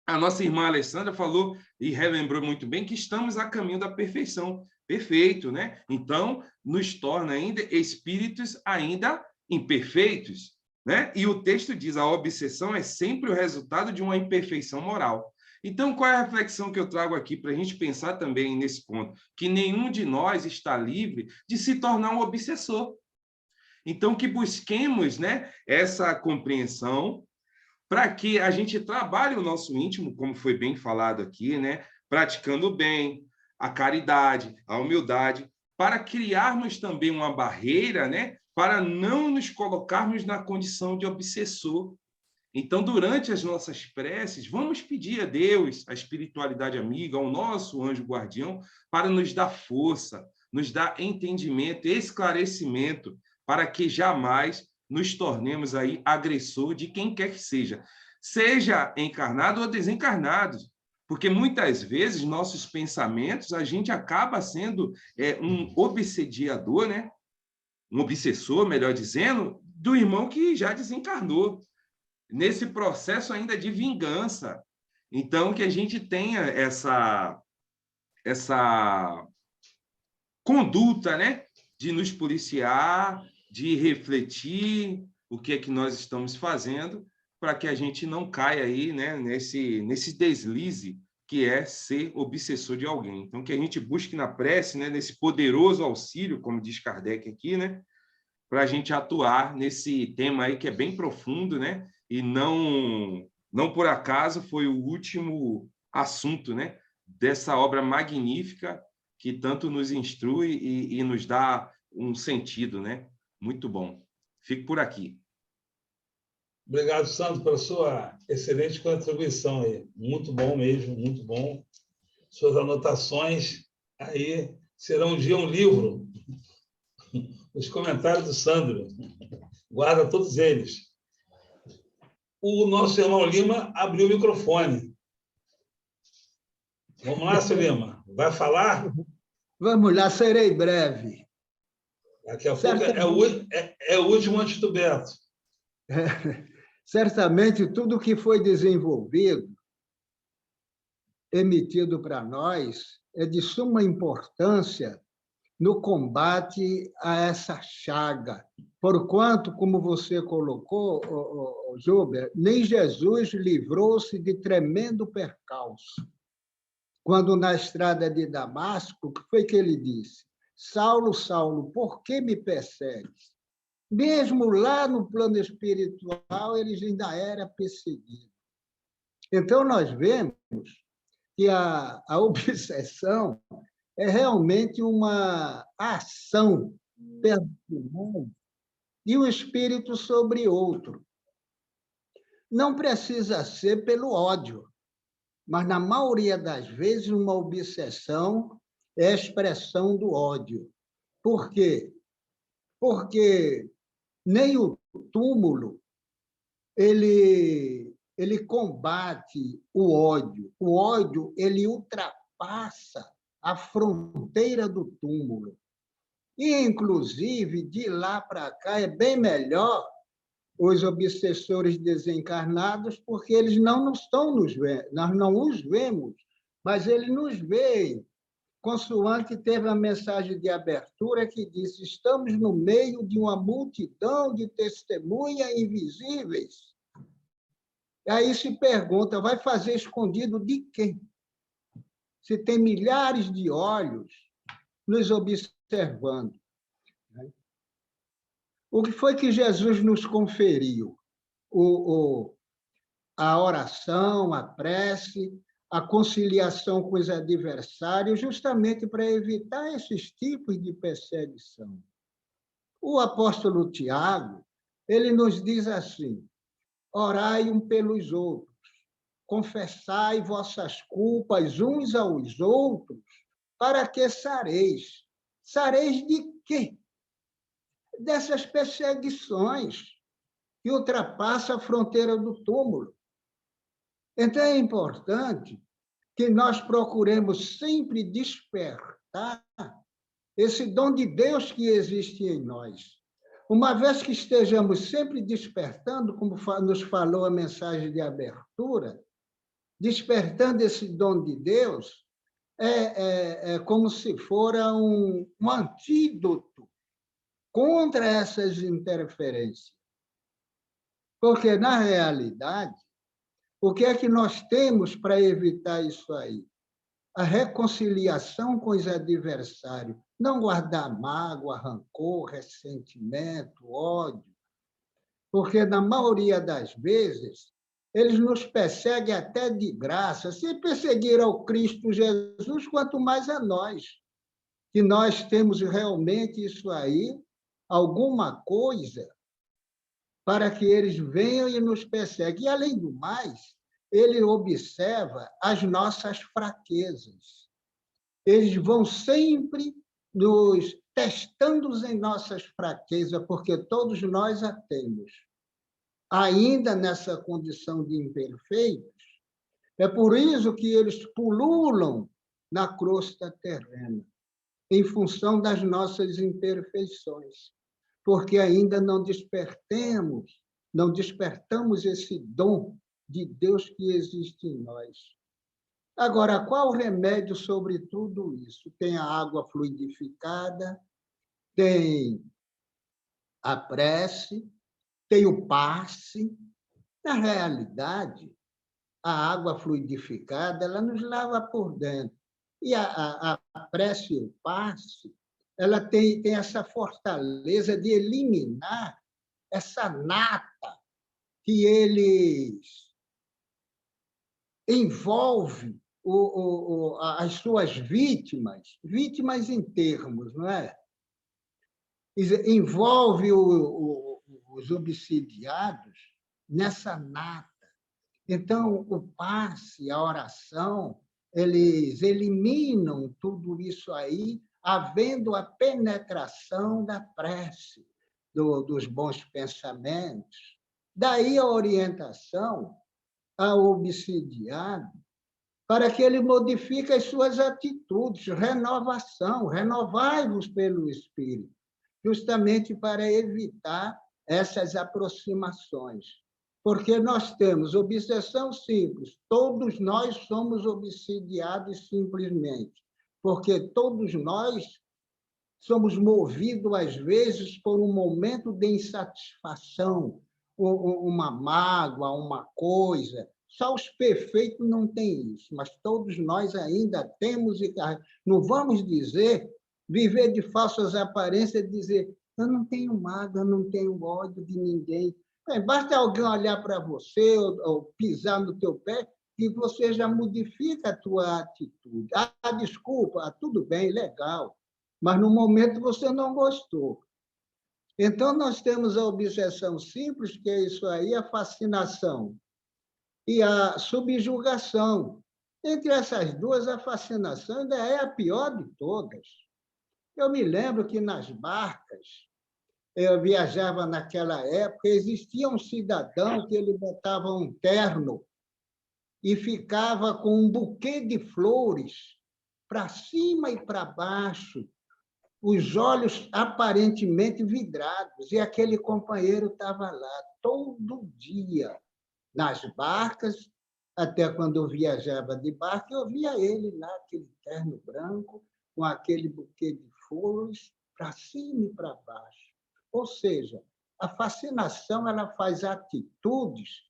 H: a nossa irmã Alessandra falou e relembrou muito bem que estamos a caminho da perfeição. Perfeito, né? Então, nos torna ainda espíritos ainda imperfeitos, né? E o texto diz: a obsessão é sempre o resultado de uma imperfeição moral. Então, qual é a reflexão que eu trago aqui para a gente pensar também nesse ponto? Que nenhum de nós está livre de se tornar um obsessor. Então, que busquemos, né, essa compreensão para que a gente trabalhe o nosso íntimo, como foi bem falado aqui, né, praticando o bem, a caridade, a humildade, para criarmos também uma barreira, né, para não nos colocarmos na condição de obsessor. Então, durante as nossas preces, vamos pedir a Deus, a espiritualidade amiga, ao nosso anjo guardião, para nos dar força, nos dar entendimento, esclarecimento, para que jamais nos tornemos aí agressor de quem quer que seja encarnado ou desencarnado, porque muitas vezes nossos pensamentos, a gente acaba sendo um obsediador, né? Um obsessor, melhor dizendo, do irmão que já desencarnou, nesse processo ainda de vingança. Então, que a gente tenha essa conduta, né, de nos policiar, de refletir o que é que nós estamos fazendo, para que a gente não caia aí, né, nesse deslize que é ser obsessor de alguém. Então, que a gente busque na prece, né, nesse poderoso auxílio, como diz Kardec aqui, né, para a gente atuar nesse tema aí que é bem profundo, né, e não por acaso foi o último assunto, né, dessa obra magnífica que tanto nos instrui e nos dá um sentido, né? Muito bom. Fico por aqui.
A: Obrigado, Sandro, pela sua excelente contribuição aí. Muito bom mesmo, muito bom. Suas anotações aí serão um dia um livro. Os comentários do Sandro. Guarda todos eles. O nosso irmão Lima abriu o microfone. Vamos lá, seu Lima. Vai falar?
I: Vamos lá, serei breve.
A: Daqui a pouco é o último antes do Beto.
I: Certamente, tudo que foi desenvolvido, emitido para nós, é de suma importância no combate a essa chaga Porquanto, como você colocou, Jober, nem Jesus livrou-se de tremendo percalço. Quando na estrada de Damasco, o que foi que ele disse? Saulo, Saulo, por que me persegues? Mesmo lá no plano espiritual, ele ainda era perseguido. Então, nós vemos que a obsessão é realmente uma ação personal de um espírito sobre outro. Não precisa ser pelo ódio, mas, na maioria das vezes, uma obsessão é a expressão do ódio. Por quê? Porque nem o túmulo ele combate o ódio. O ódio ele ultrapassa a fronteira do túmulo. E, inclusive, de lá para cá, é bem melhor os obsessores desencarnados, porque eles não estão nos vendo, nós não os vemos, mas eles nos veem. Consoante teve a mensagem de abertura que disse: estamos no meio de uma multidão de testemunhas invisíveis. E aí se pergunta, vai fazer escondido de quem? Se tem milhares de olhos nos observando. O que foi que Jesus nos conferiu? A oração, a prece, a conciliação com os adversários, justamente para evitar esses tipos de perseguição. O apóstolo Tiago, ele nos diz assim: orai um pelos outros, confessai vossas culpas uns aos outros, para que sareis. Sareis de quê? Dessas perseguições que ultrapassam a fronteira do túmulo. Então, é importante que nós procuremos sempre despertar esse dom de Deus que existe em nós. Uma vez que estejamos sempre despertando, como nos falou a mensagem de abertura, despertando esse dom de Deus, é como se fora um antídoto contra essas interferências. Porque, na realidade, o que é que nós temos para evitar isso aí? A reconciliação com os adversários, não guardar mágoa, rancor, ressentimento, ódio, porque, na maioria das vezes, eles nos perseguem até de graça. Se perseguir ao Cristo Jesus, quanto mais a nós, que nós temos realmente isso aí, alguma coisa para que eles venham e nos perseguem. E, além do mais, ele observa as nossas fraquezas. Eles vão sempre nos testando em nossas fraquezas, porque todos nós a temos. Ainda nessa condição de imperfeitos, é por isso que eles pululam na crosta terrena, em função das nossas imperfeições, porque ainda não despertamos esse dom de Deus que existe em nós. Agora, qual o remédio sobre tudo isso? Tem a água fluidificada, tem a prece, tem o passe. Na realidade, a água fluidificada ela nos lava por dentro. E a prece e o passe, ela tem essa fortaleza de eliminar essa nata que eles envolve as suas vítimas em termos, não é? Envolve os obsidiados nessa nata. Então, o passe, a oração, eles eliminam tudo isso aí, havendo a penetração da prece, dos bons pensamentos. Daí a orientação ao obsidiado para que ele modifique as suas atitudes, renovação, renovai-vos pelo Espírito, justamente para evitar essas aproximações. Porque nós temos obsessão simples, todos nós somos obsidiados simplesmente, porque todos nós somos movidos, às vezes, por um momento de insatisfação, uma mágoa, uma coisa. Só os perfeitos não têm isso, mas todos nós ainda temos e não vamos viver de falsas aparências, dizer, eu não tenho mágoa, eu não tenho ódio de ninguém. Basta alguém olhar para você ou pisar no teu pé que você já modifica a tua atitude. Desculpa, tudo bem, legal, mas no momento você não gostou. Então, nós temos a objeção simples, que é isso aí, a fascinação, e a subjugação. Entre essas duas, a fascinação ainda é a pior de todas. Eu me lembro que nas barcas, eu viajava naquela época, existia um cidadão que ele botava um terno e ficava com um buquê de flores para cima e para baixo, os olhos aparentemente vidrados, e aquele companheiro estava lá todo dia, nas barcas, até quando eu viajava de barca, eu via ele lá, aquele terno branco, com aquele buquê de flores, para cima e para baixo. Ou seja, a fascinação ela faz atitudes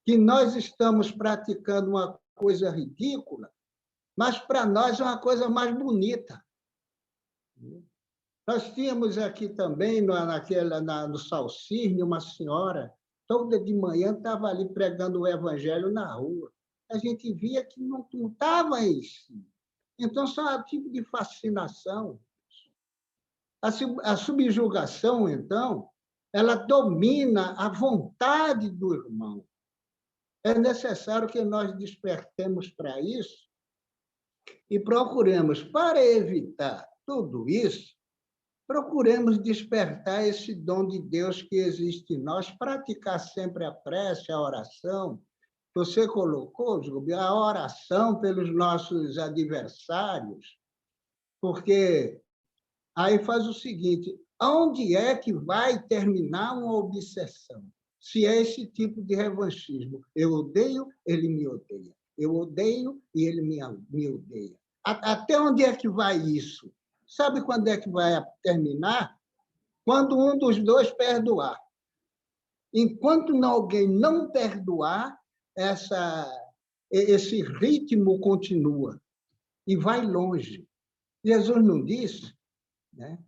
I: que nós estamos praticando uma coisa ridícula, mas para nós é uma coisa mais bonita. Nós tínhamos aqui também, no Salcirne, uma senhora, toda de manhã estava ali pregando o evangelho na rua. A gente via que não estava em si. Então, são um tipo de fascinação. A subjugação, então, ela domina a vontade do irmão. É necessário que nós despertemos para isso e procuremos, para evitar tudo isso, procuremos despertar esse dom de Deus que existe em nós, praticar sempre a prece, a oração. Você colocou, Júlio, a oração pelos nossos adversários, porque aí faz o seguinte, onde é que vai terminar uma obsessão? Se é esse tipo de revanchismo. Eu odeio, ele me odeia. Eu odeio e ele me odeia. Até onde é que vai isso? Sabe quando é que vai terminar? Quando um dos dois perdoar. Enquanto alguém não perdoar, esse ritmo continua e vai longe. Jesus não disse, né?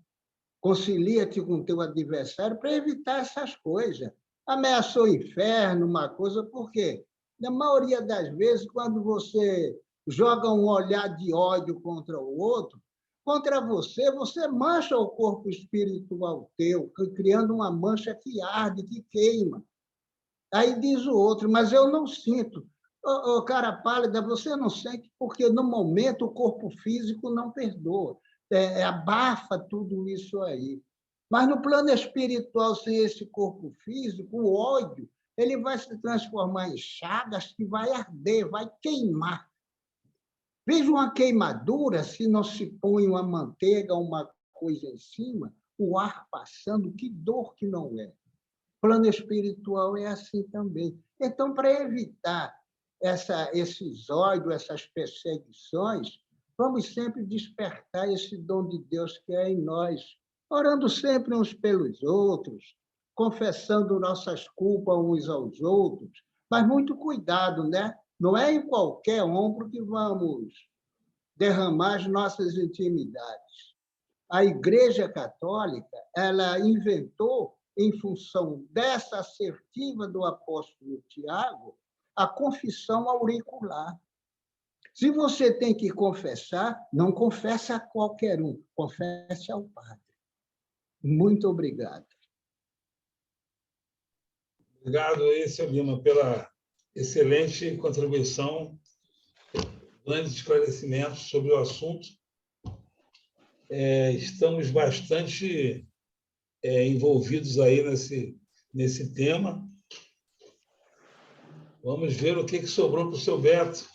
I: Concilia-te com o teu adversário para evitar essas coisas. Ameaçou o inferno, uma coisa, por quê? Na maioria das vezes, quando você joga um olhar de ódio contra o outro, contra você, você mancha o corpo espiritual teu, criando uma mancha que arde, que queima. Aí diz o outro, mas eu não sinto. Cara pálida, você não sente porque, no momento, o corpo físico não perdoa. Abafa tudo isso aí. Mas, no plano espiritual, sem esse corpo físico, o ódio ele vai se transformar em chagas que vai arder, vai queimar. Veja uma queimadura, se não se põe uma manteiga, uma coisa em cima, o ar passando, que dor que não é. O plano espiritual é assim também. Então, para evitar esses ódios, essas perseguições, vamos sempre despertar esse dom de Deus que é em nós, orando sempre uns pelos outros, confessando nossas culpas uns aos outros, mas muito cuidado, né? Não é em qualquer ombro que vamos derramar as nossas intimidades. A Igreja Católica, ela inventou, em função dessa assertiva do apóstolo Tiago, a confissão auricular. Se você tem que confessar, não confesse a qualquer um, confesse ao Padre. Muito obrigado.
A: Obrigado aí, seu Lima, pela excelente contribuição, grandes esclarecimentos sobre o assunto. Estamos bastante envolvidos aí nesse tema. Vamos ver o que sobrou para o seu Beto.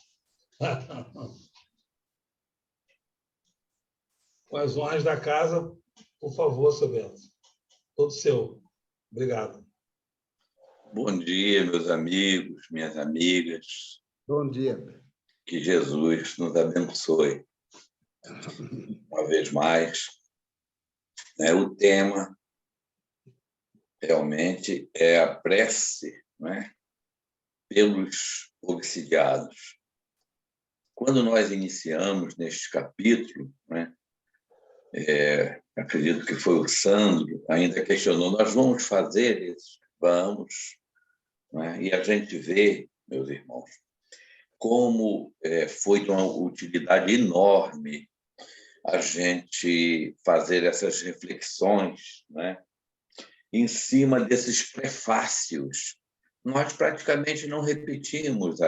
A: Com as honras da casa, por favor, seu Beto. Todo seu. Obrigado.
J: Bom dia, meus amigos, minhas amigas.
I: Bom dia.
J: Que Jesus nos abençoe. Uma vez mais, O tema realmente é a prece, pelos obsidiados. Quando nós iniciamos neste capítulo, acredito que foi o Sandro, ainda questionou, nós vamos fazer isso? Vamos. E a gente vê, meus irmãos, como foi de uma utilidade enorme a gente fazer essas reflexões em cima desses prefácios. Nós praticamente não repetimos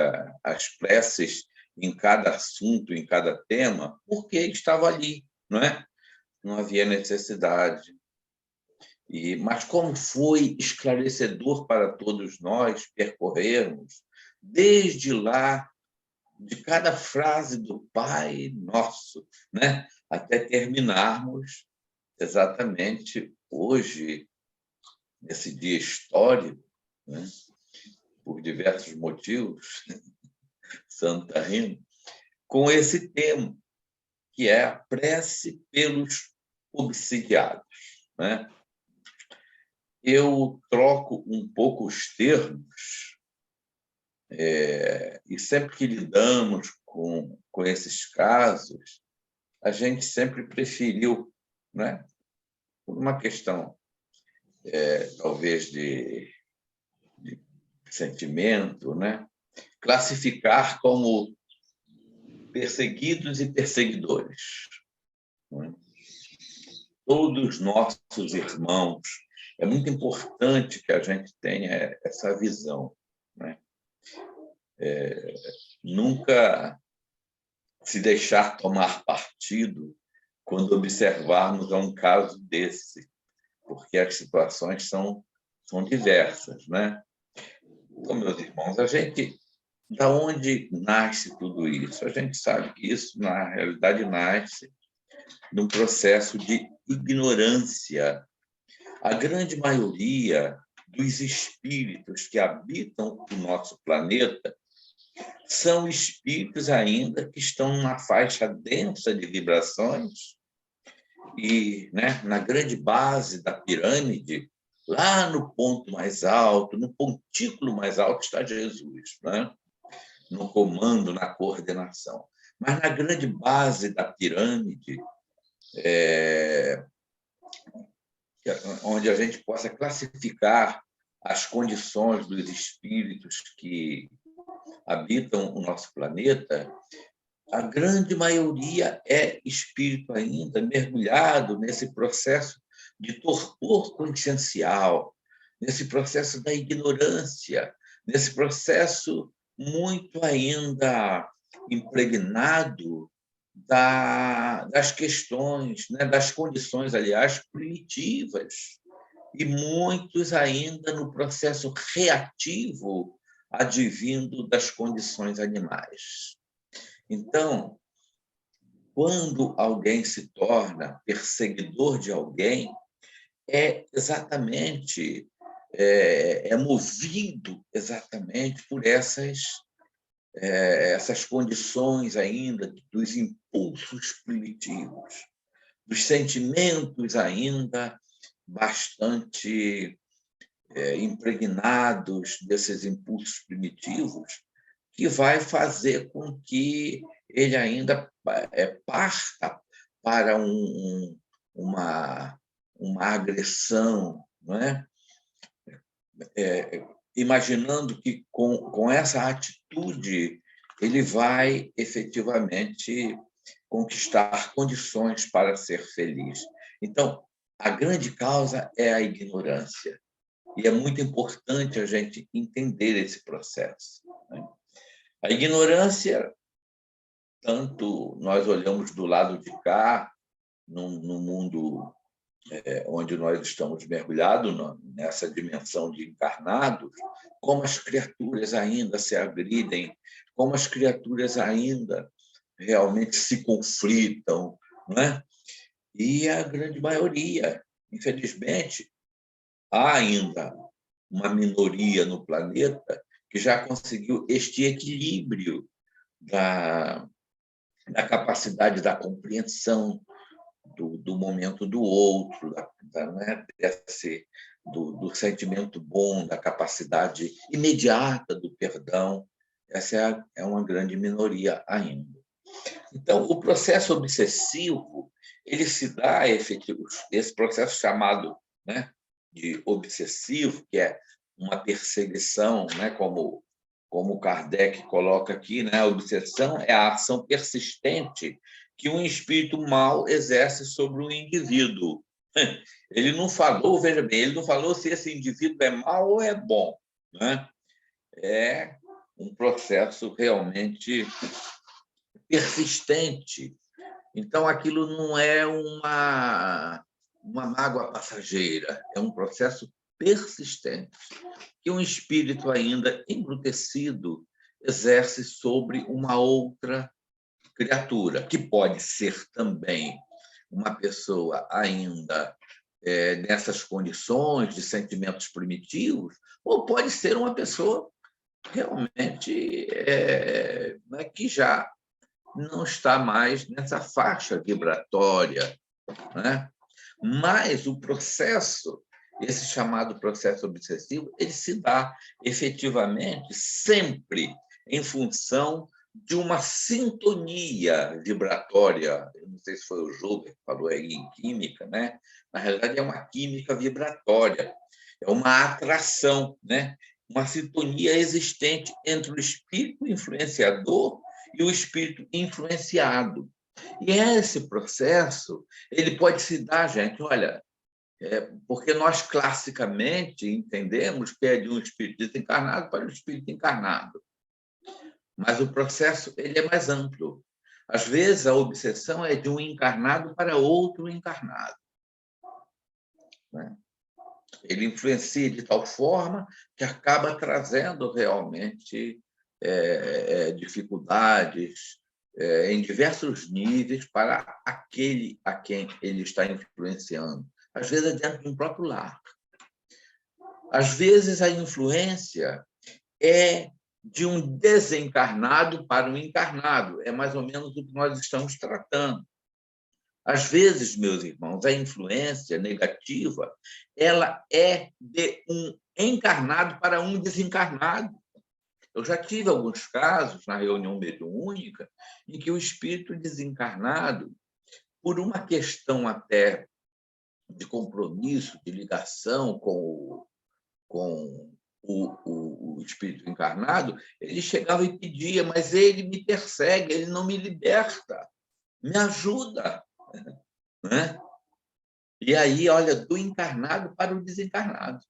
J: as preces em cada assunto, em cada tema, porque estava ali, não havia necessidade. Mas como foi esclarecedor para todos nós percorrermos, desde lá, de cada frase do Pai Nosso, até terminarmos exatamente hoje, nesse dia histórico, por diversos motivos, Santa Rita, com esse tema, que é a prece pelos obsidiados. Eu troco um pouco os termos, e sempre que lidamos com esses casos, a gente sempre preferiu, por uma questão, talvez, de sentimento, classificar como perseguidos e perseguidores. Todos nossos irmãos. É muito importante que a gente tenha essa visão. Nunca se deixar tomar partido quando observarmos um caso desse, porque as situações são diversas. Então, meus irmãos, da onde nasce tudo isso? A gente sabe que isso, na realidade, nasce num processo de ignorância. A grande maioria dos espíritos que habitam o nosso planeta são espíritos ainda que estão numa faixa densa de vibrações e, na grande base da pirâmide, lá no ponto mais alto, no pontículo mais alto, está Jesus, no comando, na coordenação. Mas na grande base da pirâmide, onde a gente possa classificar as condições dos espíritos que habitam o nosso planeta, a grande maioria é espírito ainda mergulhado nesse processo de torpor consciencial, nesse processo da ignorância, nesse processo muito ainda impregnado das questões, das condições, aliás, primitivas, e muitos ainda no processo reativo advindo das condições animais. Então, quando alguém se torna perseguidor de alguém, exatamente movido exatamente por essas condições ainda dos impulsos primitivos, dos sentimentos ainda bastante impregnados desses impulsos primitivos, que vai fazer com que ele ainda parta para uma agressão, imaginando que com essa atitude ele vai efetivamente conquistar condições para ser feliz. Então, a grande causa é a ignorância. E é muito importante a gente entender esse processo. A ignorância, tanto nós olhamos do lado de cá, no mundo onde nós estamos mergulhados, nessa dimensão de encarnados, como as criaturas ainda se agridem, como as criaturas ainda realmente se conflitam, E a grande maioria, infelizmente, há ainda uma minoria no planeta que já conseguiu este equilíbrio da capacidade da compreensão, do momento do outro, né? Do sentimento bom, da capacidade imediata do perdão. Essa é uma grande minoria ainda. Então, o processo obsessivo, ele se dá, esse processo chamado, né, de obsessivo, que é uma perseguição, né, como Kardec coloca aqui, né, a obsessão é a ação persistente que um espírito mau exerce sobre o indivíduo. Ele não falou, veja bem, ele não falou se esse indivíduo é mau ou é bom, né? É um processo realmente persistente. Então, aquilo não é uma mágoa passageira, é um processo persistente que um espírito ainda embrutecido exerce sobre uma outra criatura, que pode ser também uma pessoa ainda nessas condições de sentimentos primitivos, ou pode ser uma pessoa realmente que já não está mais nessa faixa vibratória, né? Mas o processo, esse chamado processo obsessivo, ele se dá efetivamente sempre em função de uma sintonia vibratória. Eu não sei se foi o Jober que falou aí em química, né? Na realidade, é uma química vibratória, é uma atração, né? Uma sintonia existente entre o espírito influenciador e o espírito influenciado. E esse processo ele pode se dar, gente, olha, porque nós classicamente entendemos que é de um espírito desencarnado para um espírito encarnado. Mas o processo ele é mais amplo. Às vezes, a obsessão é de um encarnado para outro encarnado, né? Ele influencia de tal forma que acaba trazendo realmente dificuldades em diversos níveis para aquele a quem ele está influenciando. Às vezes, é dentro de um próprio lar. Às vezes, a influência é de um desencarnado para um encarnado. É mais ou menos o que nós estamos tratando. Às vezes, meus irmãos, a influência negativa ela é de um encarnado para um desencarnado. Eu já tive alguns casos na reunião mediúnica em que o espírito desencarnado, por uma questão até de compromisso, de ligação com o espírito encarnado, ele chegava e pedia, mas ele me persegue, ele não me liberta, me ajuda, né? E aí, olha, do encarnado para o desencarnado.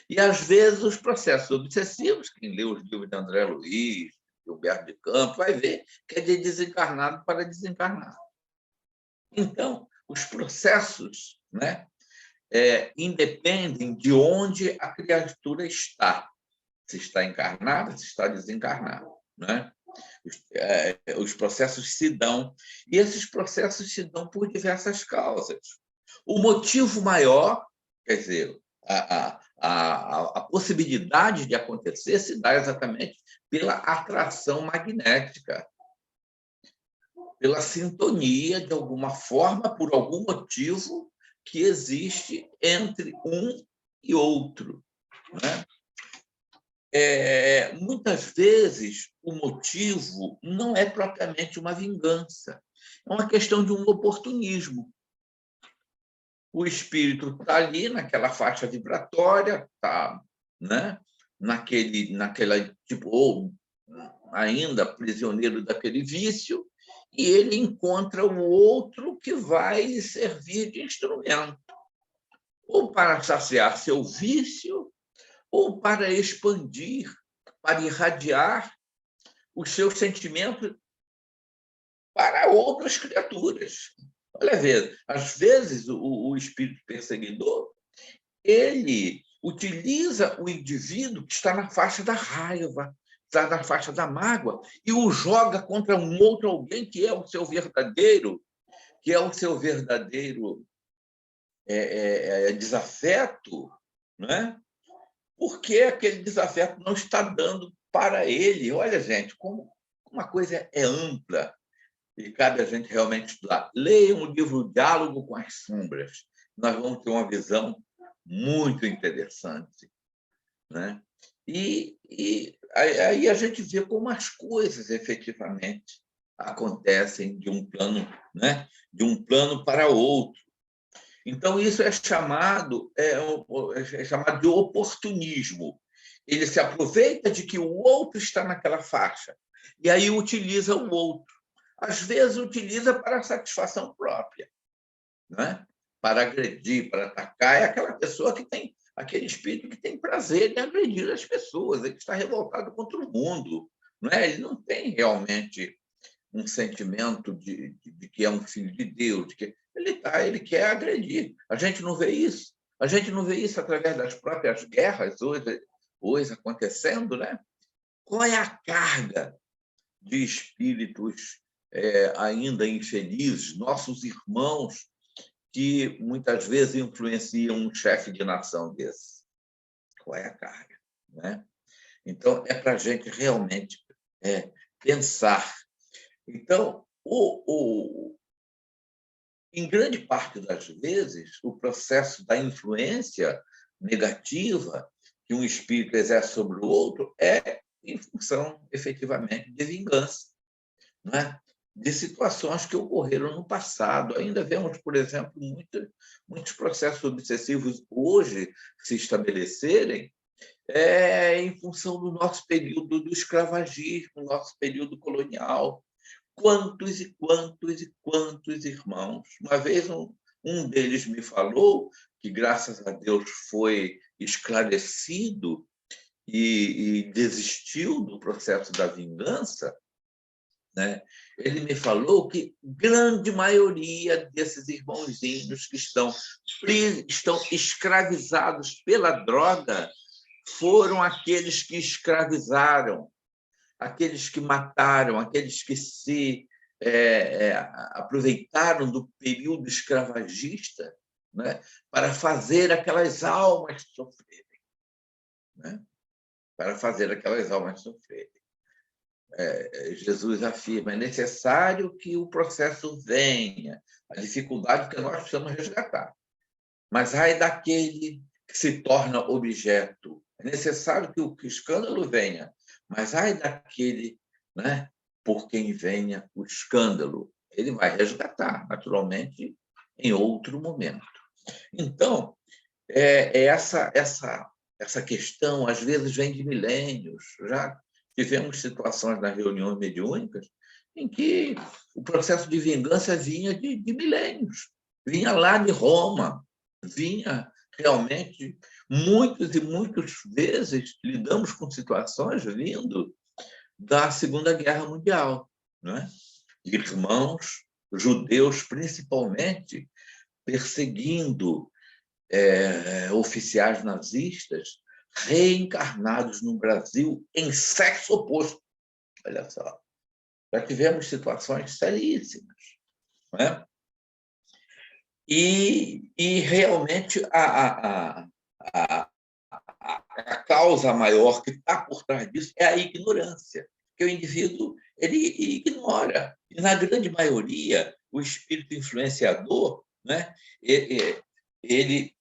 J: E, às vezes, os processos obsessivos, quem lê os livros de André Luiz, de Humberto de Campos, vai ver que é de desencarnado para desencarnado. Então, os processos, né, independem de onde a criatura está. Se está encarnada, se está desencarnada, né? Os processos se dão, e esses processos se dão por diversas causas. O motivo maior, quer dizer, a possibilidade de acontecer se dá exatamente pela atração magnética, pela sintonia, de alguma forma, por algum motivo que existe entre um e outro, né? Muitas vezes, o motivo não é propriamente uma vingança, é uma questão de um oportunismo. O espírito está ali naquela faixa vibratória, está, né, naquela tipo, ou ainda prisioneiro daquele vício, e ele encontra o outro que vai lhe servir de instrumento, ou para saciar seu vício, ou para expandir, para irradiar os seus sentimentos para outras criaturas. Olha, às vezes o espírito perseguidor ele utiliza o indivíduo que está na faixa da raiva, está na faixa da mágoa, e o joga contra um outro alguém que é o seu verdadeiro, desafeto, né? Porque aquele desafeto não está dando para ele. Olha, gente, como uma coisa é ampla. e cabe a gente realmente estudar. Leiam o livro Diálogo com as Sombras. Nós vamos ter uma visão muito interessante, né? E aí a gente vê como as coisas efetivamente acontecem de um plano, né? De um plano para outro. Então, isso é chamado de oportunismo. Ele se aproveita de que o outro está naquela faixa e aí utiliza o outro. Às vezes, utiliza para satisfação própria, né? Para agredir, para atacar. É aquela pessoa que tem aquele espírito que tem prazer em agredir as pessoas, ele está revoltado contra o mundo, não é? Ele não tem realmente um sentimento de que é um filho de Deus, de que ele quer agredir. A gente não vê isso. A gente não vê isso através das próprias guerras hoje acontecendo, né? Qual é a carga de espíritos ainda infelizes, nossos irmãos, que muitas vezes influenciam um chefe de nação desse? Qual é a carga, né? Então, é para a gente realmente pensar. Então, em grande parte das vezes, o processo da influência negativa que um espírito exerce sobre o outro é em função, efetivamente, de vingança, né? De situações que ocorreram no passado. Ainda vemos, por exemplo, muitos processos obsessivos hoje se estabelecerem em função do nosso período do escravagismo, nosso período colonial. Quantos e quantos e quantos irmãos. Uma vez um deles me falou que, graças a Deus, foi esclarecido e desistiu do processo da vingança, né? Ele me falou que grande maioria desses irmãozinhos que estão escravizados pela droga foram aqueles que escravizaram, aqueles que mataram, aqueles que se aproveitaram do período escravagista, né, para fazer aquelas almas sofrerem, né? Para fazer aquelas almas sofrerem. Jesus afirma, é necessário que o processo venha, a dificuldade que nós precisamos resgatar. Mas ai daquele que se torna objeto. É necessário que o escândalo venha, mas ai daquele, né, por quem venha o escândalo. Ele vai resgatar, naturalmente, em outro momento. Então, essa questão, às vezes, vem de milênios. Já tivemos situações nas reuniões mediúnicas em que o processo de vingança vinha de milênios, vinha lá de Roma, vinha realmente, muitas e muitas vezes, lidamos com situações vindo da Segunda Guerra Mundial, né? Irmãos judeus, principalmente, perseguindo oficiais nazistas reencarnados no Brasil em sexo oposto. Olha só, já tivemos situações seríssimas, não é? E realmente a causa maior que está por trás disso é a ignorância, que o indivíduo ele ignora. E, na grande maioria, o espírito influenciador, né, ele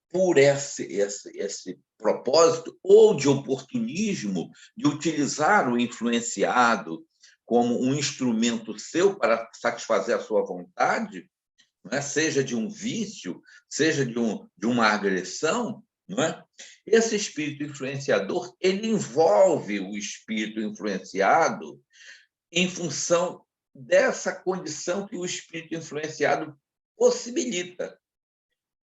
J: por esse propósito ou de oportunismo, de utilizar o influenciado como um instrumento seu para satisfazer a sua vontade, não é? Seja de um vício, seja de uma agressão, não é? Esse espírito influenciador ele envolve o espírito influenciado em função dessa condição que o espírito influenciado possibilita.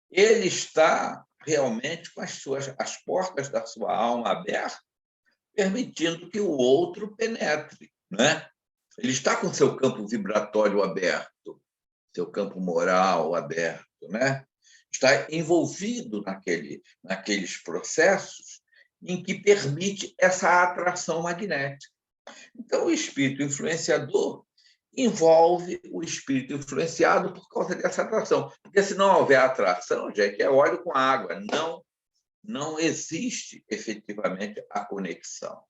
J: Ele está realmente com as portas da sua alma abertas, permitindo que o outro penetre, né? Ele está com seu campo vibratório aberto, seu campo moral aberto, né? Está envolvido naqueles processos em que permite essa atração magnética. Então, o espírito influenciador envolve o espírito influenciado por causa dessa atração. Porque, se não houver atração, gente, é óleo com água. Não existe, efetivamente, a conexão.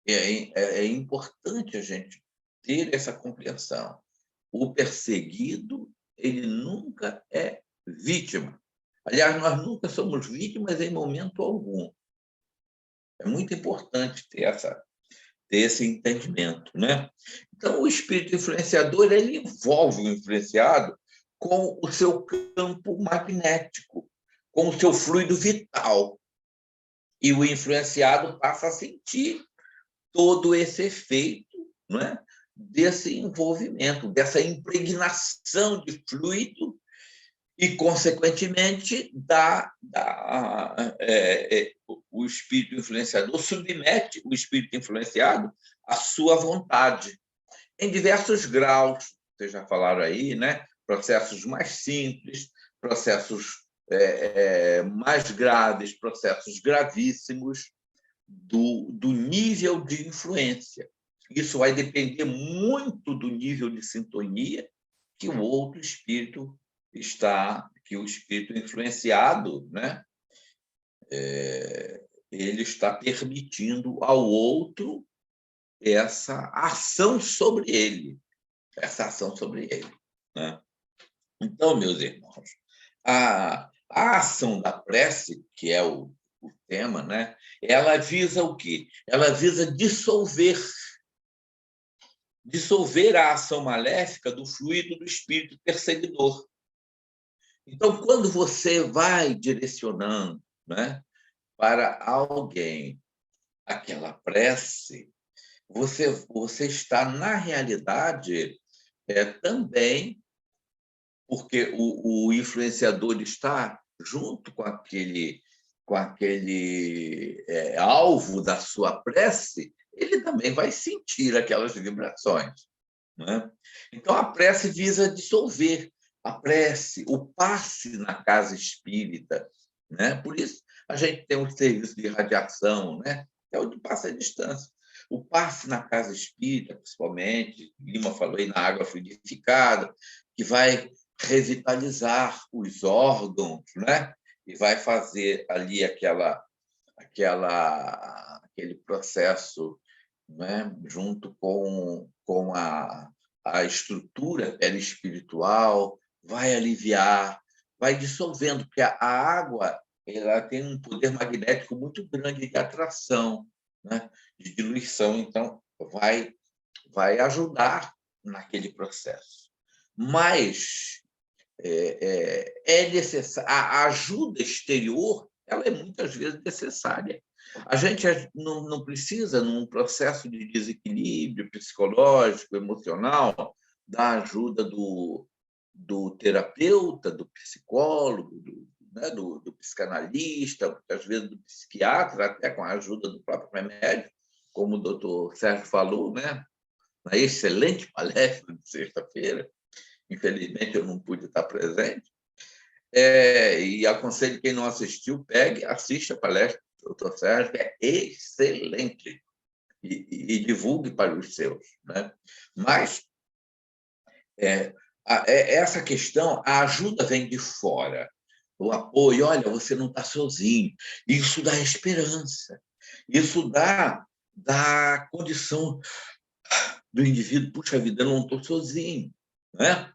J: É importante a gente ter essa compreensão. O perseguido, ele nunca é vítima. Aliás, nós nunca somos vítimas em momento algum. É muito importante ter esse entendimento, né? Então, o espírito influenciador, ele envolve o influenciado com o seu campo magnético, com o seu fluido vital. E o influenciado passa a sentir todo esse efeito, não é? Desse envolvimento, dessa impregnação de fluido e, consequentemente, o espírito influenciador submete o espírito influenciado à sua vontade, em diversos graus. Vocês já falaram aí, né? Processos mais simples, processos mais graves, processos gravíssimos do nível de influência. Isso vai depender muito do nível de sintonia que o outro espírito que o espírito influenciado, né? Ele está permitindo ao outro essa ação sobre ele, né? Então, meus irmãos, a ação da prece, que é o tema, né? Ela visa o quê? Ela visa dissolver a ação maléfica do fluido do espírito perseguidor. Então, quando você vai direcionando, né, para alguém aquela prece, você está, na realidade, também, porque o influenciador está junto com aquele alvo da sua prece, ele também vai sentir aquelas vibrações, né? Então, a prece visa dissolver. A prece, o passe na casa espírita, né? Por isso, a gente tem um serviço de radiação, né? É o de passe à distância. O passe na casa espírita, principalmente, Lima falou aí na água fluidificada, que vai revitalizar os órgãos, né? E vai fazer ali aquele processo, né? Junto com a estrutura perispiritual, vai aliviar, vai dissolvendo, porque a água ela tem um poder magnético muito grande de atração, né? De diluição, então vai ajudar naquele processo. Mas é necessário, a ajuda exterior ela é muitas vezes necessária. A gente não precisa, num processo de desequilíbrio psicológico, emocional, da ajuda do terapeuta, do psicólogo, do psicanalista, muitas vezes do psiquiatra, até com a ajuda do próprio remédio, como o doutor Sérgio falou, né? Na excelente palestra de sexta-feira. Infelizmente, eu não pude estar presente. E aconselho quem não assistiu, assista a palestra do doutor Sérgio, que é excelente, e divulgue para os seus, né? Mas essa questão, a ajuda vem de fora, o apoio, olha, você não está sozinho, isso dá esperança, isso dá condição do indivíduo, puxa vida, eu não estou sozinho, né?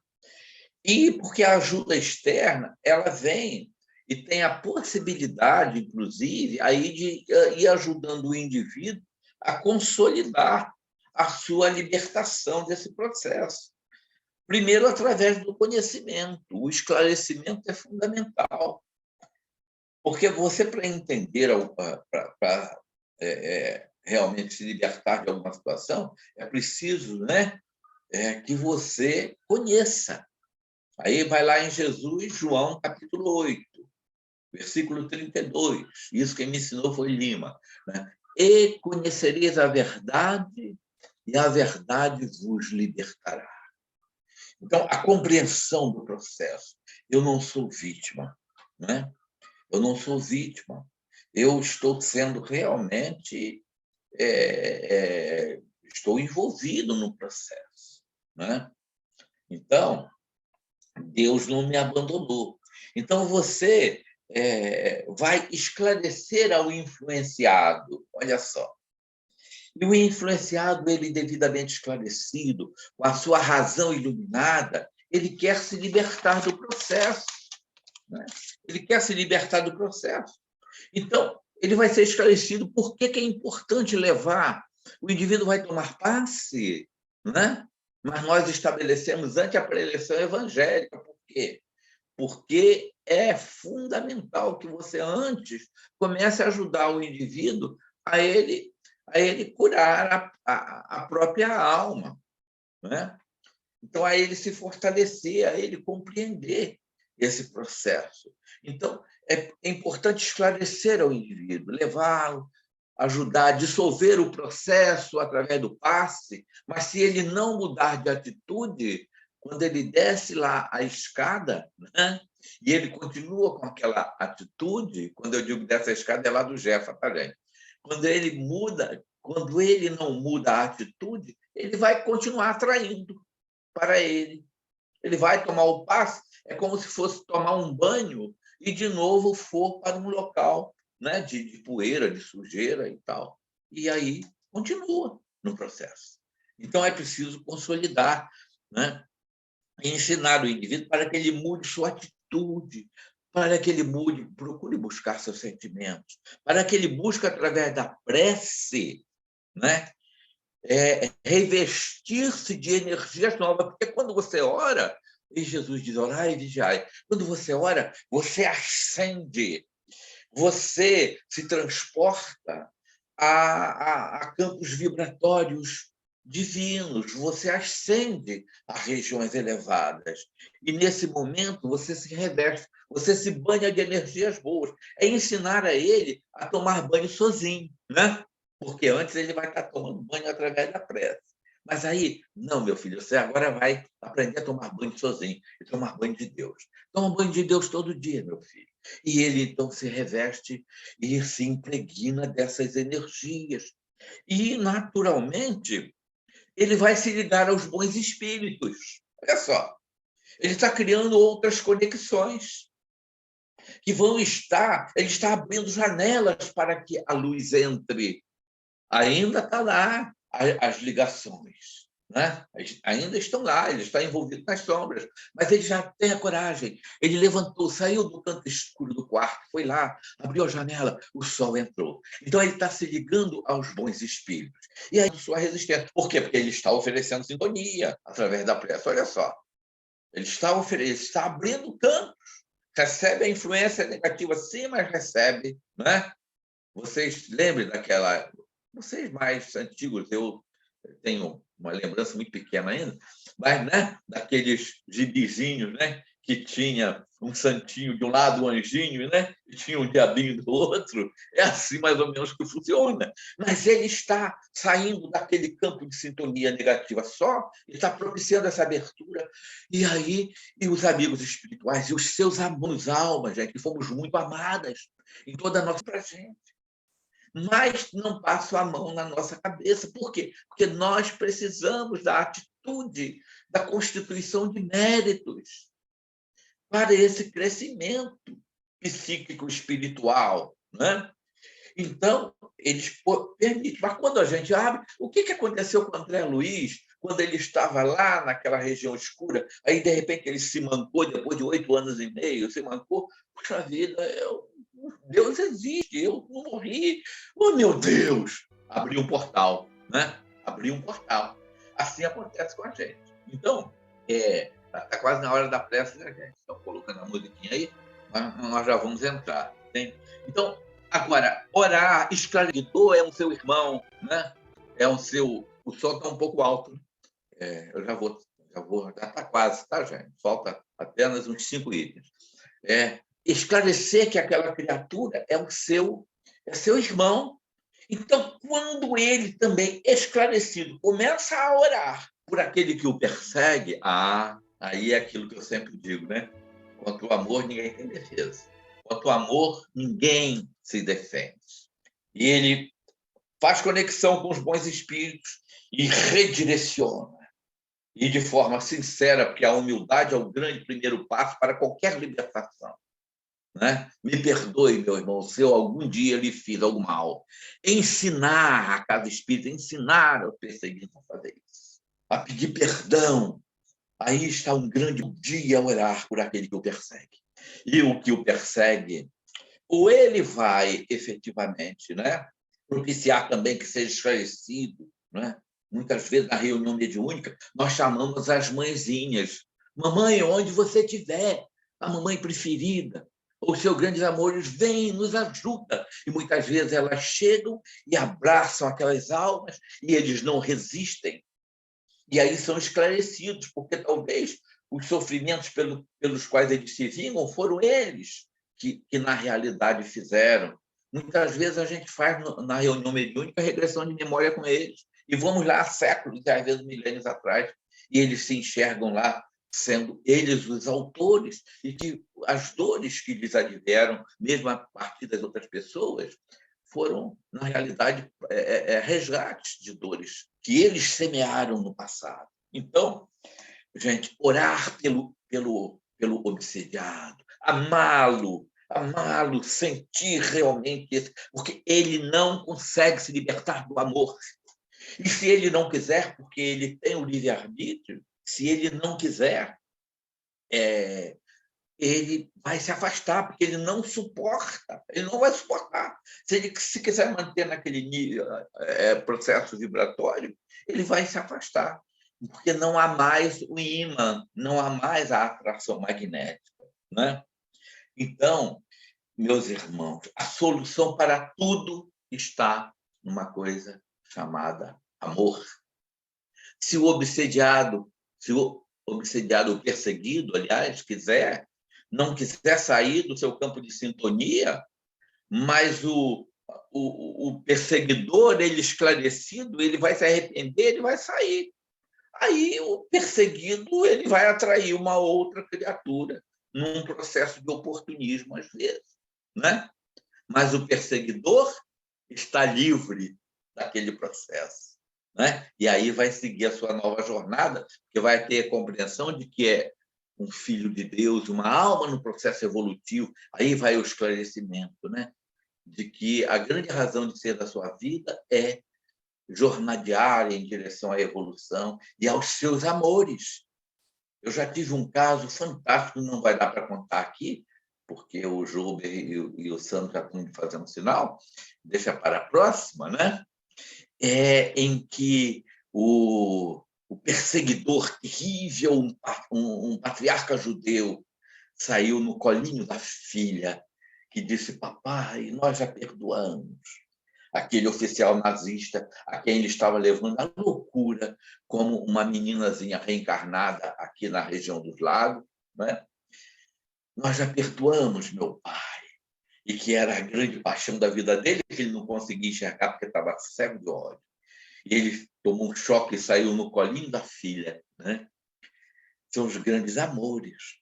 J: E porque a ajuda externa ela vem e tem a possibilidade, inclusive, aí de ir ajudando o indivíduo a consolidar a sua libertação desse processo. Primeiro, através do conhecimento. O esclarecimento é fundamental. Porque você, para entender, para realmente se libertar de alguma situação, é preciso, né, que você conheça. Aí vai lá em Jesus, João, capítulo 8, versículo 32. Isso quem me ensinou foi Lima, né? E conhecereis a verdade, e a verdade vos libertará. Então, a compreensão do processo. Eu não sou vítima, né? Eu não sou vítima. Eu estou sendo realmente... estou envolvido no processo, né? Então, Deus não me abandonou. Então, você vai esclarecer ao influenciado. Olha só. E o influenciado, ele devidamente esclarecido, com a sua razão iluminada, ele quer se libertar do processo. Né? Ele quer se libertar do processo. Então, ele vai ser esclarecido por que é importante levar. O indivíduo vai tomar passe, né? Mas nós estabelecemos antes a preleção evangélica. Por quê? Porque é fundamental que você antes comece a ajudar o indivíduo a ele curar a própria alma, né? Então, a ele se fortalecer, a ele compreender esse processo. Então, é importante esclarecer ao indivíduo, levá-lo, ajudar a dissolver o processo através do passe, mas se ele não mudar de atitude, quando ele desce lá a escada, né, e ele continua com aquela atitude, quando eu digo dessa escada, é lá do Jefa, tá, gente? Quando ele não muda a atitude, ele vai continuar atraindo para ele. Ele vai tomar o passe, é como se fosse tomar um banho e, de novo, for para um local, né, de poeira, de sujeira e tal. E aí continua no processo. Então, é preciso consolidar, né, e ensinar o indivíduo para que ele mude sua atitude, para que ele procure buscar seus sentimentos, para que ele busque, através da prece, né, revestir-se de energias novas, porque quando você ora, e Jesus diz, orai e vigiai, quando você ora, você ascende, você se transporta a campos vibratórios divinos, você ascende a regiões elevadas. E, nesse momento, você se reveste, você se banha de energias boas. É ensinar a ele a tomar banho sozinho, né? Porque antes ele vai estar tomando banho através da prece. Mas aí, não, meu filho, você agora vai aprender a tomar banho sozinho e tomar banho de Deus. Toma banho de Deus todo dia, meu filho. E ele, então, se reveste e se impregna dessas energias. E, naturalmente, ele vai se ligar aos bons espíritos. Olha só, ele está criando outras conexões que ele está abrindo janelas para que a luz entre. Ainda está lá as ligações, né? Ainda estão lá, ele está envolvido nas sombras, mas ele já tem a coragem. Ele levantou, saiu do canto escuro do quarto, foi lá, abriu a janela, o sol entrou. Então, ele está se ligando aos bons espíritos. E aí, sua resistência. Por quê? Porque ele está oferecendo sintonia através da prece. Olha só, ele está abrindo campos. Recebe a influência negativa, sim, mas recebe, né? Vocês lembram daquela... Vocês mais antigos, eu tenho uma lembrança muito pequena ainda, mas, né, daqueles gibizinhos, né, que tinha um santinho de um lado, um anjinho, né, e tinha um diabinho do outro. É assim mais ou menos que funciona. Mas ele está saindo daquele campo de sintonia negativa só, e está propiciando essa abertura. E aí, os amigos espirituais, e os seus amigos, almas, gente, que fomos muito amadas em toda a nossa gente, mas não passo a mão na nossa cabeça. Por quê? Porque nós precisamos da atitude, da constituição de méritos para esse crescimento psíquico espiritual, né? Então, eles permitem. Mas quando a gente abre, o que aconteceu com o André Luiz, quando ele estava lá naquela região escura, aí, de repente, ele se mancou, depois de 8 anos e meio, se mancou. Puxa vida, Deus existe, eu não morri. Oh, meu Deus! Abriu um portal, né? Abriu um portal. Assim acontece com a gente. Então, está quase na hora da prece, né, gente? Estão colocando a musiquinha aí, mas nós já vamos entrar. Tem? Então, agora, orar, esclarecedor é um seu irmão, né? O som está um pouco alto. Eu já está quase, tá, gente? Falta apenas uns 5 itens. Esclarecer que aquela criatura é seu irmão. Então, quando ele também, esclarecido, começa a orar por aquele que o persegue, aí é aquilo que eu sempre digo, né? Contra o amor, ninguém tem defesa. Contra o amor, ninguém se defende. E ele faz conexão com os bons espíritos e redireciona. E de forma sincera, porque a humildade é o grande primeiro passo para qualquer libertação. né? Me perdoe, meu irmão, se eu algum dia lhe fiz algum mal. Ensinar a casa espírita, ensinar ao perseguido a fazer isso, a pedir perdão. Aí está um grande dia a orar por aquele que o persegue. E o que o persegue, ou ele vai efetivamente, né, propiciar também que seja esclarecido, né? Muitas vezes na reunião mediúnica nós chamamos as mãezinhas. Mamãe, onde você estiver, a mamãe preferida, ou seus grandes amores, vem, nos ajuda. E muitas vezes elas chegam e abraçam aquelas almas e eles não resistem. E aí são esclarecidos, porque talvez os sofrimentos pelos quais eles se vingam foram eles que na realidade fizeram. Muitas vezes a gente faz na reunião mediúnica regressão de memória com eles. E vamos lá há séculos, e às vezes milênios atrás, e eles se enxergam lá sendo eles os autores, e que as dores que lhes advieram, mesmo a partir das outras pessoas, foram, na realidade, resgates de dores que eles semearam no passado. Então, gente, orar pelo obsediado, amá-lo, sentir realmente isso, porque ele não consegue se libertar do amor. E se ele não quiser, porque ele tem o livre-arbítrio, se ele não quiser, ele vai se afastar, porque ele não suporta, ele não vai suportar. Se ele se quiser manter naquele nível, processo vibratório, ele vai se afastar, porque não há mais o ímã, não há mais a atração magnética, né? Então, meus irmãos, a solução para tudo está numa coisa chamada amor. Se o obsediado, o perseguido, aliás, não quiser sair do seu campo de sintonia, mas o perseguidor, ele esclarecido, ele vai se arrepender, ele vai sair. Aí o perseguido, ele vai atrair uma outra criatura num processo de oportunismo, às vezes, né? Mas o perseguidor está livre daquele processo, né? E aí vai seguir a sua nova jornada, que vai ter a compreensão de que é um filho de Deus, uma alma no processo evolutivo. Aí vai o esclarecimento, né? De que a grande razão de ser da sua vida é jornadear em direção à evolução e aos seus amores. Eu já tive um caso fantástico, não vai dar para contar aqui, porque o Jober e o Sandro já estão fazendo sinal, deixa para a próxima, né? Em que o perseguidor terrível, um patriarca judeu, saiu no colinho da filha, que disse: papai, nós já perdoamos. Aquele oficial nazista a quem ele estava levando à loucura, como uma meninazinha reencarnada aqui na região dos lagos, né? Nós já perdoamos, meu pai. E que era a grande paixão da vida dele, que ele não conseguia enxergar porque estava cego de ódio. E ele tomou um choque e saiu no colinho da filha, né? São os grandes amores.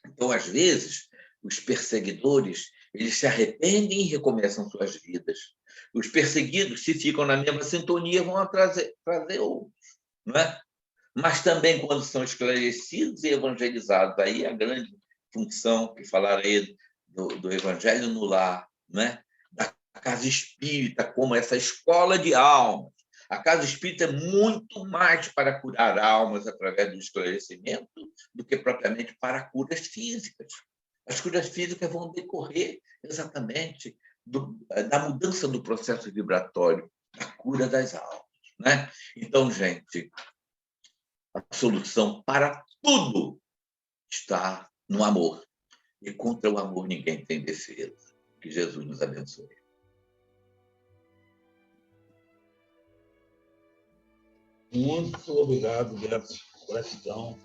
J: Então, às vezes, os perseguidores, eles se arrependem e recomeçam suas vidas. Os perseguidos, se ficam na mesma sintonia, vão trazer outros, não é? Mas também, quando são esclarecidos e evangelizados, aí a grande função que falaram aí do evangelho no lar, né? Da casa espírita, como essa escola de almas. A casa espírita é muito mais para curar almas através do esclarecimento do que propriamente para curas físicas. As curas físicas vão decorrer exatamente da mudança do processo vibratório, da cura das almas, né? Então, gente, a solução para tudo está no amor. E contra o amor ninguém tem defesa. Que Jesus nos abençoe.
A: Muito obrigado, Beto. Gratidão.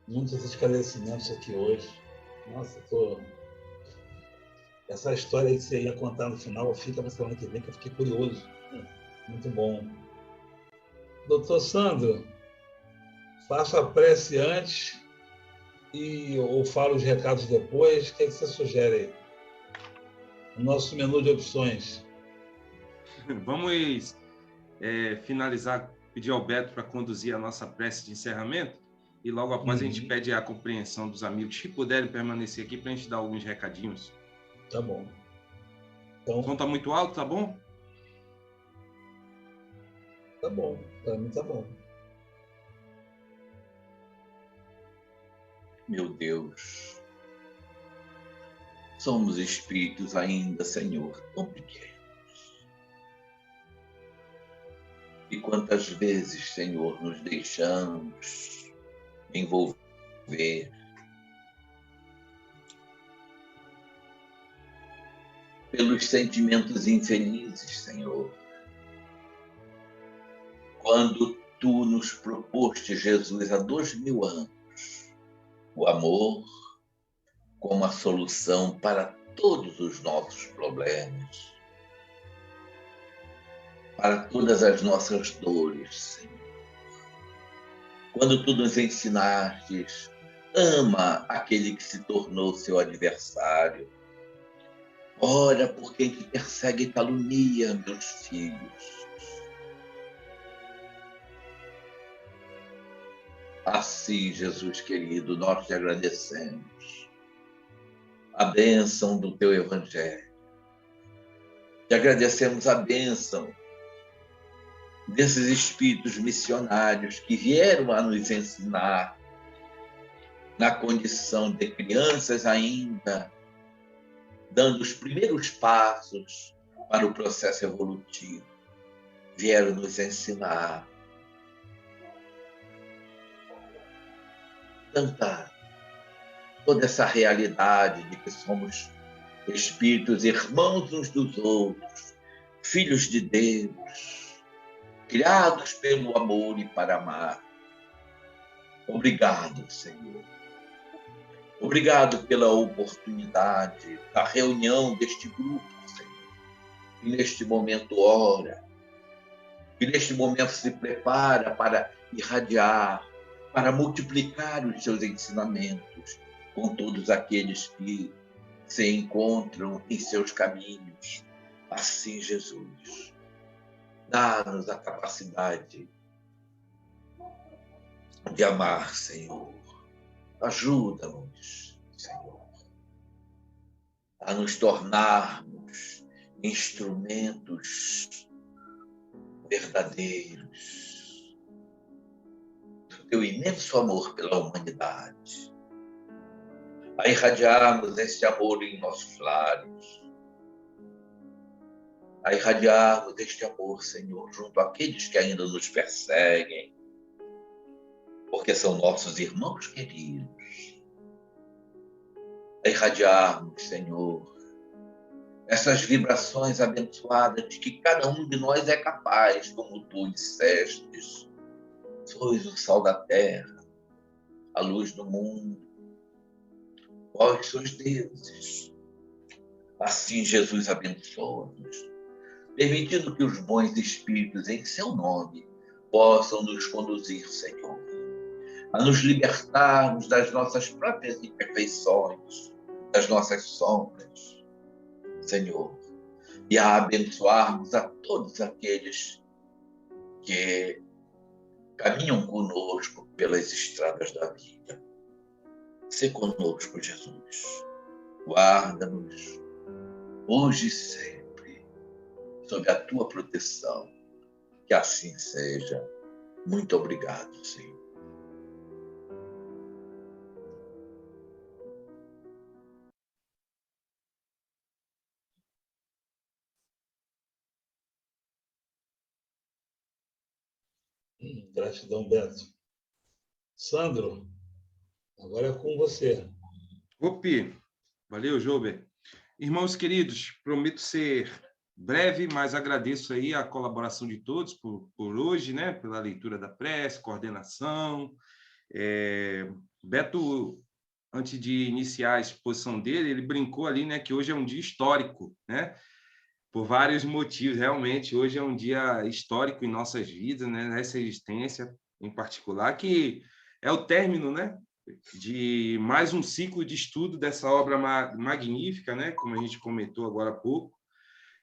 A: Muitos esclarecimentos aqui hoje. Nossa, essa história aí que você ia contar no final, fica para semana que vem, que eu fiquei curioso. Muito bom. Doutor Sandro, faça a prece antes ou fala os recados depois. O que você sugere aí? O nosso menu de opções.
H: Vamos finalizar, pedir ao Beto para conduzir a nossa prece de encerramento. e logo após a gente pede a compreensão dos amigos que puderem permanecer aqui para a gente dar alguns recadinhos.
A: Tá bom.
H: Então, o som está muito alto, tá bom?
A: Tá bom, para mim tá bom.
J: Meu Deus, somos espíritos ainda, Senhor, tão pequenos. E quantas vezes, Senhor, nos deixamos envolver pelos sentimentos infelizes, Senhor. Quando Tu nos proposte, Jesus, há 2000 anos, o amor como a solução para todos os nossos problemas, para todas as nossas dores, Senhor. Quando Tu nos ensinastes, ama aquele que se tornou seu adversário. Ora por quem te persegue e calunia, meus filhos. Assim, Jesus querido, nós te agradecemos a bênção do Teu Evangelho. Te agradecemos a bênção desses espíritos missionários que vieram a nos ensinar na condição de crianças ainda, dando os primeiros passos para o processo evolutivo. Vieram nos ensinar toda essa realidade de que somos espíritos irmãos uns dos outros, filhos de Deus, criados pelo amor e para amar. Obrigado, Senhor. Obrigado pela oportunidade da reunião deste grupo, Senhor. E neste momento ora, e neste momento se prepara para irradiar, para multiplicar os seus ensinamentos com todos aqueles que se encontram em seus caminhos. Assim, Jesus, dá-nos a capacidade de amar, Senhor. Ajuda-nos, Senhor, a nos tornarmos instrumentos verdadeiros do Teu imenso amor pela humanidade, a irradiarmos este amor em nossos lares, a irradiarmos este amor, Senhor, junto àqueles que ainda nos perseguem, porque são nossos irmãos queridos. A irradiarmos, Senhor, essas vibrações abençoadas de que cada um de nós é capaz, como Tu dissestes. Sois o sal da terra, a luz do mundo. Vós sois deuses. Assim, Jesus, abençoa-nos, permitindo que os bons espíritos, em Seu nome, possam nos conduzir, Senhor, a nos libertarmos das nossas próprias imperfeições, das nossas sombras, Senhor, e a abençoarmos a todos aqueles que caminham conosco pelas estradas da vida. Sê conosco, Jesus. Guarda-nos, hoje e sempre, sob a Tua proteção. Que assim seja. Muito obrigado, Senhor.
A: Gratidão, Beto. Sandro, agora é com você.
H: Opi, valeu, Jober. Irmãos queridos, prometo ser breve, mas agradeço aí a colaboração de todos por hoje, né? Pela leitura da prece, coordenação. Beto, antes de iniciar a exposição dele, ele brincou ali, né, que hoje é um dia histórico, né? Por vários motivos, realmente, hoje é um dia histórico em nossas vidas, né? Nessa existência em particular, que é o término, né, de mais um ciclo de estudo dessa obra magnífica, né, como a gente comentou agora há pouco.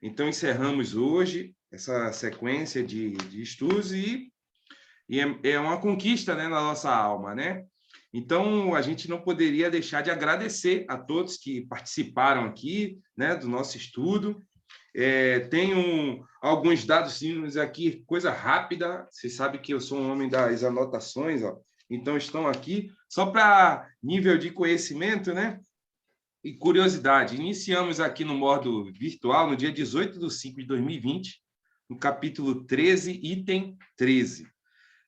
H: Então, encerramos hoje essa sequência de estudos e é uma conquista, né, na nossa alma, né? Então, a gente não poderia deixar de agradecer a todos que participaram aqui, né, do nosso estudo. Tenho alguns dados aqui, coisa rápida. Você sabe que eu sou um homem das anotações, ó. Então estão aqui só para nível de conhecimento, né? E curiosidade. Iniciamos aqui no modo virtual no dia 18/5/2020, no capítulo 13, item 13.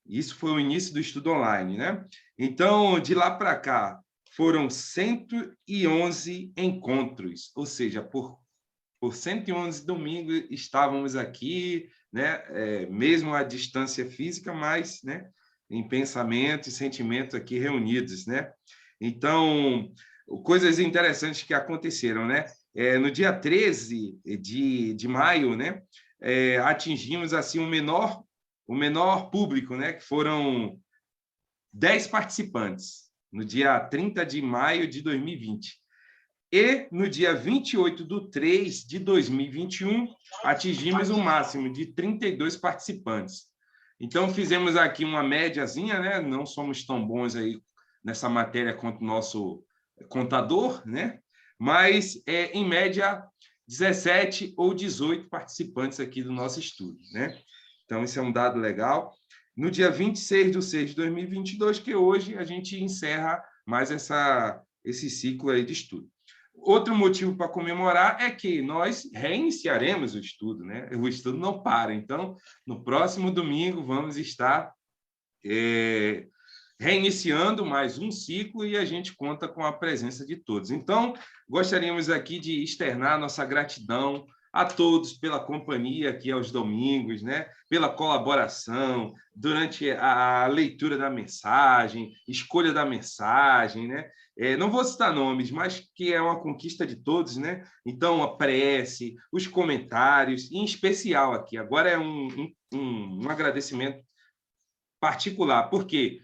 H: Isso foi o início do estudo online, né? Então, de lá para cá, foram 111 encontros, ou seja, por 111 domingos estávamos aqui, né? Mesmo à distância física, mas, né, em pensamento e sentimento aqui reunidos, né? Então, coisas interessantes que aconteceram, né? No dia 13 de maio, né, atingimos assim o menor público, né, que foram 10 participantes, no dia 30 de maio de 2020. E, no dia 28/3/2021, atingimos um máximo de 32 participantes. Então, fizemos aqui uma médiazinha, né? Não somos tão bons aí nessa matéria quanto o nosso contador, né? Mas, em média, 17 ou 18 participantes aqui do nosso estudo, né? Então, isso é um dado legal. No dia 26/6/2022, que hoje a gente encerra mais esse ciclo aí de estudo. Outro motivo para comemorar é que nós reiniciaremos o estudo, né? O estudo não para. Então, no próximo domingo, vamos estar reiniciando mais um ciclo e a gente conta com a presença de todos. Então, gostaríamos aqui de externar nossa gratidão a todos pela companhia aqui aos domingos, né? Pela colaboração durante a leitura da mensagem, escolha da mensagem, né? Não vou citar nomes, mas que é uma conquista de todos, né? Então, a prece, os comentários, em especial aqui. Agora é um agradecimento particular, porque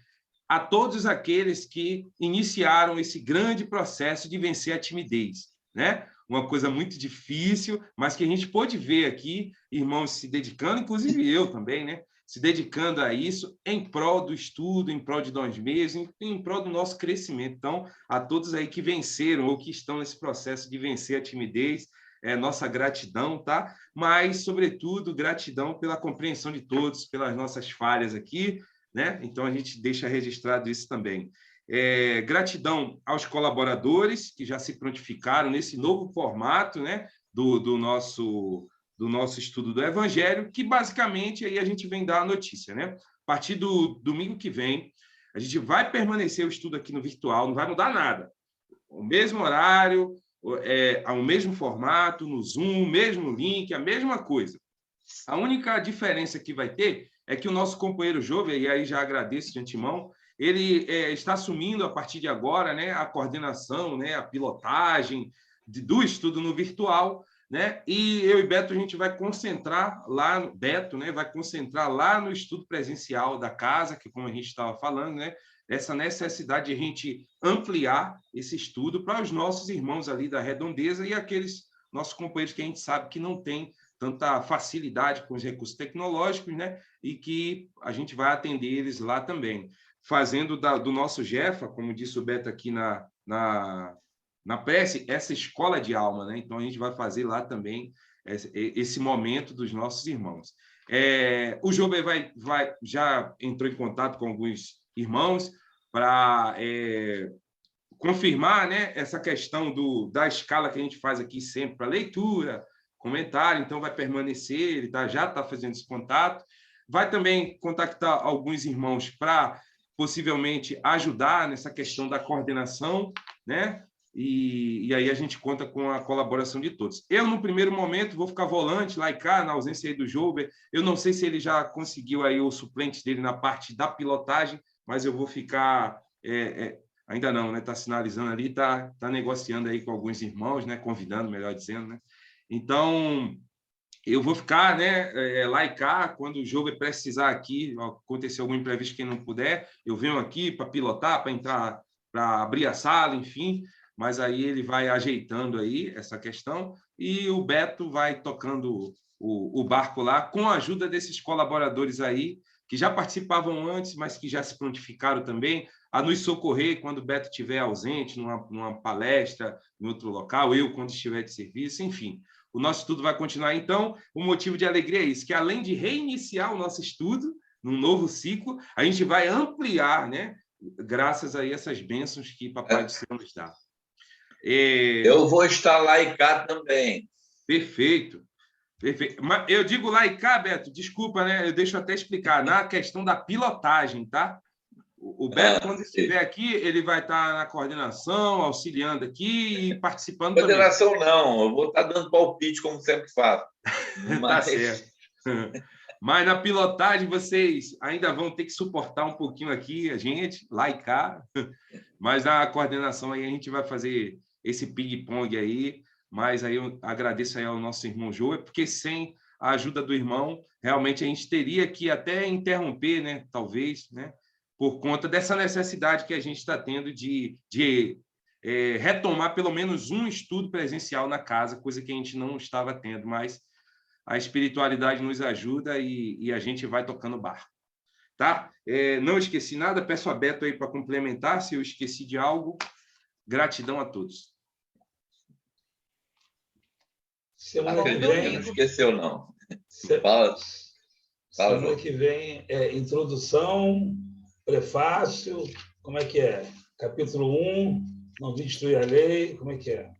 H: a todos aqueles que iniciaram esse grande processo de vencer a timidez, né? Uma coisa muito difícil, mas que a gente pôde ver aqui irmãos se dedicando, inclusive eu também, né? Se dedicando a isso em prol do estudo, em prol de nós mesmos, em prol do nosso crescimento. Então, a todos aí que venceram ou que estão nesse processo de vencer a timidez, nossa gratidão, tá? Mas, sobretudo, gratidão pela compreensão de todos, pelas nossas falhas aqui, né? Então, a gente deixa registrado isso também. Gratidão aos colaboradores que já se prontificaram nesse novo formato, né, do nosso estudo do Evangelho, que basicamente aí a gente vem dar a notícia, né? A partir do domingo que vem, a gente vai permanecer o estudo aqui no virtual, não vai mudar nada. O mesmo horário, o mesmo formato, no Zoom, mesmo link, a mesma coisa. A única diferença que vai ter é que o nosso companheiro Jovem, e aí já agradeço de antemão, ele está assumindo, a partir de agora, né, a coordenação, né, a pilotagem do estudo no virtual, né? E eu e Beto, a gente vai concentrar lá, Beto, né, vai concentrar lá no estudo presencial da casa, que como a gente estava falando, né, essa necessidade de a gente ampliar esse estudo para os nossos irmãos ali da Redondeza e aqueles nossos companheiros que a gente sabe que não tem tanta facilidade com os recursos tecnológicos, né? E que a gente vai atender eles lá também, fazendo do nosso Jefa, como disse o Beto aqui na prece, essa escola de alma, né? Então, a gente vai fazer lá também esse momento dos nossos irmãos. O Jober já entrou em contato com alguns irmãos para confirmar, né, essa questão da escala que a gente faz aqui sempre para leitura, comentário, então vai permanecer, ele já está fazendo esse contato. Vai também contactar alguns irmãos para possivelmente ajudar nessa questão da coordenação, né? E aí a gente conta com a colaboração de todos. Eu, no primeiro momento, vou ficar volante lá e cá, na ausência aí do Jober. Eu não sei se ele já conseguiu aí o suplente dele na parte da pilotagem, mas eu vou ficar... ainda não, né? Está sinalizando ali, está negociando aí com alguns irmãos, né? Convidando, melhor dizendo, né? Então, eu vou ficar, né, lá e cá, quando o Jober precisar aqui, acontecer algum imprevisto, quem não puder, eu venho aqui para pilotar, para entrar, para abrir a sala, enfim, mas aí ele vai ajeitando aí essa questão e o Beto vai tocando o barco lá com a ajuda desses colaboradores aí, que já participavam antes, mas que já se prontificaram também. a nos socorrer quando o Beto estiver ausente, numa palestra, em outro local, eu quando estiver de serviço, enfim. O nosso estudo vai continuar. Então, o motivo de alegria é isso, que além de reiniciar o nosso estudo, num novo ciclo, a gente vai ampliar, né? Graças a essas bênçãos que Papai do Céu nos dá.
J: Eu vou estar lá e cá também.
H: Perfeito. Perfeito. Mas eu digo lá e cá, Beto, desculpa, né? Eu deixo até explicar, na questão da pilotagem, tá? O Beto, quando estiver aqui, ele vai estar na coordenação, auxiliando aqui e participando também.
J: Coordenação não, eu vou estar dando palpite, como sempre faço.
H: Tá certo. Mas na pilotagem, vocês ainda vão ter que suportar um pouquinho aqui, a gente, lá e cá. Mas na coordenação aí a gente vai fazer esse ping-pong aí. Mas aí eu agradeço aí ao nosso irmão João, porque sem a ajuda do irmão, realmente a gente teria que até interromper, né? Talvez, né? Por conta dessa necessidade que a gente está tendo de retomar pelo menos um estudo presencial na casa, coisa que a gente não estava tendo, mas a espiritualidade nos ajuda e a gente vai tocando barco. Tá? Não esqueci nada, peço a Beto aí para complementar, se eu esqueci de algo. Gratidão a todos.
A: Semana que vem...
J: Não esqueceu, não.
A: Semana que vem é introdução, prefácio, como é que é? Capítulo 1, não vi destruir a lei, como é que é?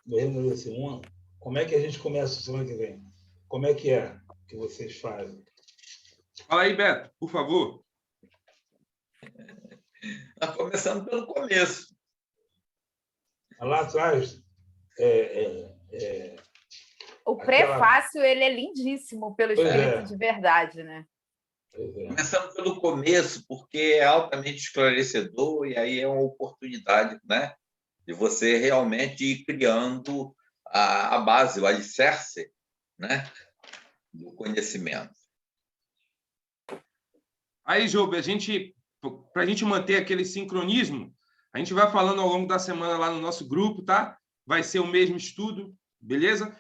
A: Do reino desse mundo. Como é que a gente começa semana que vem? Como é que vocês fazem?
H: Fala aí, Beto, por favor.
J: Nós começamos pelo começo.
A: Lá atrás,
C: o prefácio ele é lindíssimo pelo Espírito de verdade, né?
J: Começamos pelo começo, porque é altamente esclarecedor e aí é uma oportunidade, né, de você realmente ir criando a base, o alicerce, né, do conhecimento.
H: Aí, Job, para a gente manter aquele sincronismo, a gente vai falando ao longo da semana lá no nosso grupo, tá? Vai ser o mesmo estudo, beleza?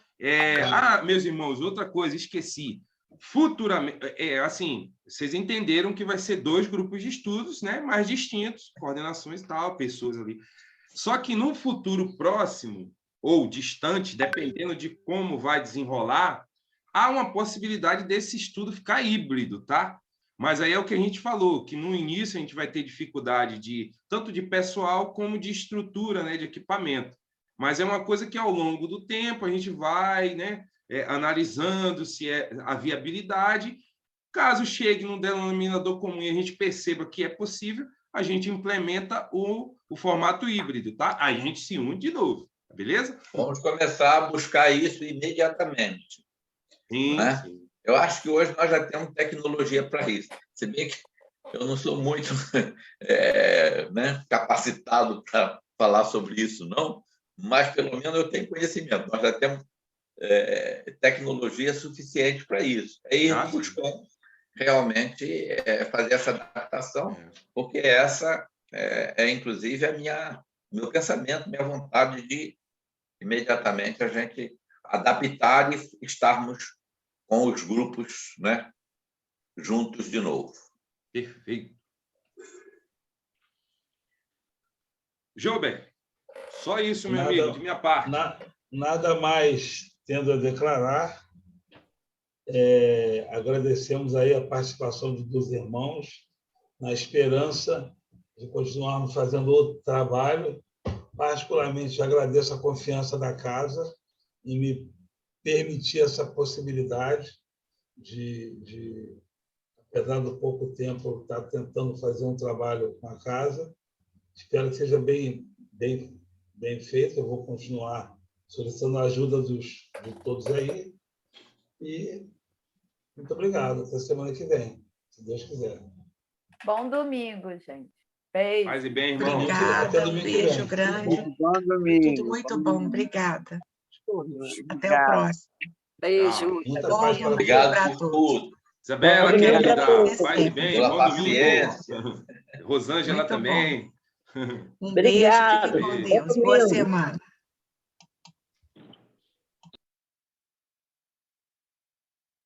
H: Meus irmãos, outra coisa, esqueci. Futuramente, assim, vocês entenderam que vai ser 2 grupos de estudos, né? Mais distintos, coordenações e tal, pessoas ali. Só que no futuro próximo, ou distante, dependendo de como vai desenrolar, há uma possibilidade desse estudo ficar híbrido, tá? Mas aí é o que a gente falou, que no início a gente vai ter dificuldade tanto de pessoal como de estrutura, né, de equipamento. Mas é uma coisa que ao longo do tempo a gente vai, né, analisando se é a viabilidade. Caso chegue num denominador comum e a gente perceba que é possível, a gente implementa o formato híbrido, tá? Aí a gente se une de novo, beleza?
J: Vamos começar a buscar isso imediatamente.
H: Sim,
J: né?
H: sim.
J: Eu acho que hoje nós já temos tecnologia para isso. Se bem que eu não sou muito né, capacitado para falar sobre isso, não, mas pelo menos eu tenho conhecimento. Nós já temos tecnologia suficiente para isso. É ir buscando realmente fazer essa adaptação, porque essa inclusive, meu pensamento, minha vontade de imediatamente a gente adaptar e estarmos com os grupos, né, juntos de novo.
H: Perfeito. Jober, só isso, meu amigo, de minha parte.
A: Nada mais tendo a declarar. Agradecemos aí a participação dos irmãos, na esperança de continuarmos fazendo outro trabalho. Particularmente, agradeço a confiança da casa em me permitir essa possibilidade de apesar do pouco tempo, estar tentando fazer um trabalho na casa. Espero que seja bem feito. Eu vou continuar solicitando a ajuda de todos aí. E muito obrigado. Até semana que vem, se Deus quiser.
C: Bom domingo, gente. Beijo.
H: Paz e bem, irmão.
G: Obrigada, um beijo grande.
K: Bom domingo.
G: Tudo muito bom, obrigada. Até o próximo.
D: Beijo.
J: Obrigado por tudo.
H: Isabela, querida, paz e bem,
J: pela
H: bom
J: paciência.
H: domingo. Rosângela
G: Muito
H: também.
G: Um
K: Obrigado.
G: beijo, fique com Deus. Boa semana.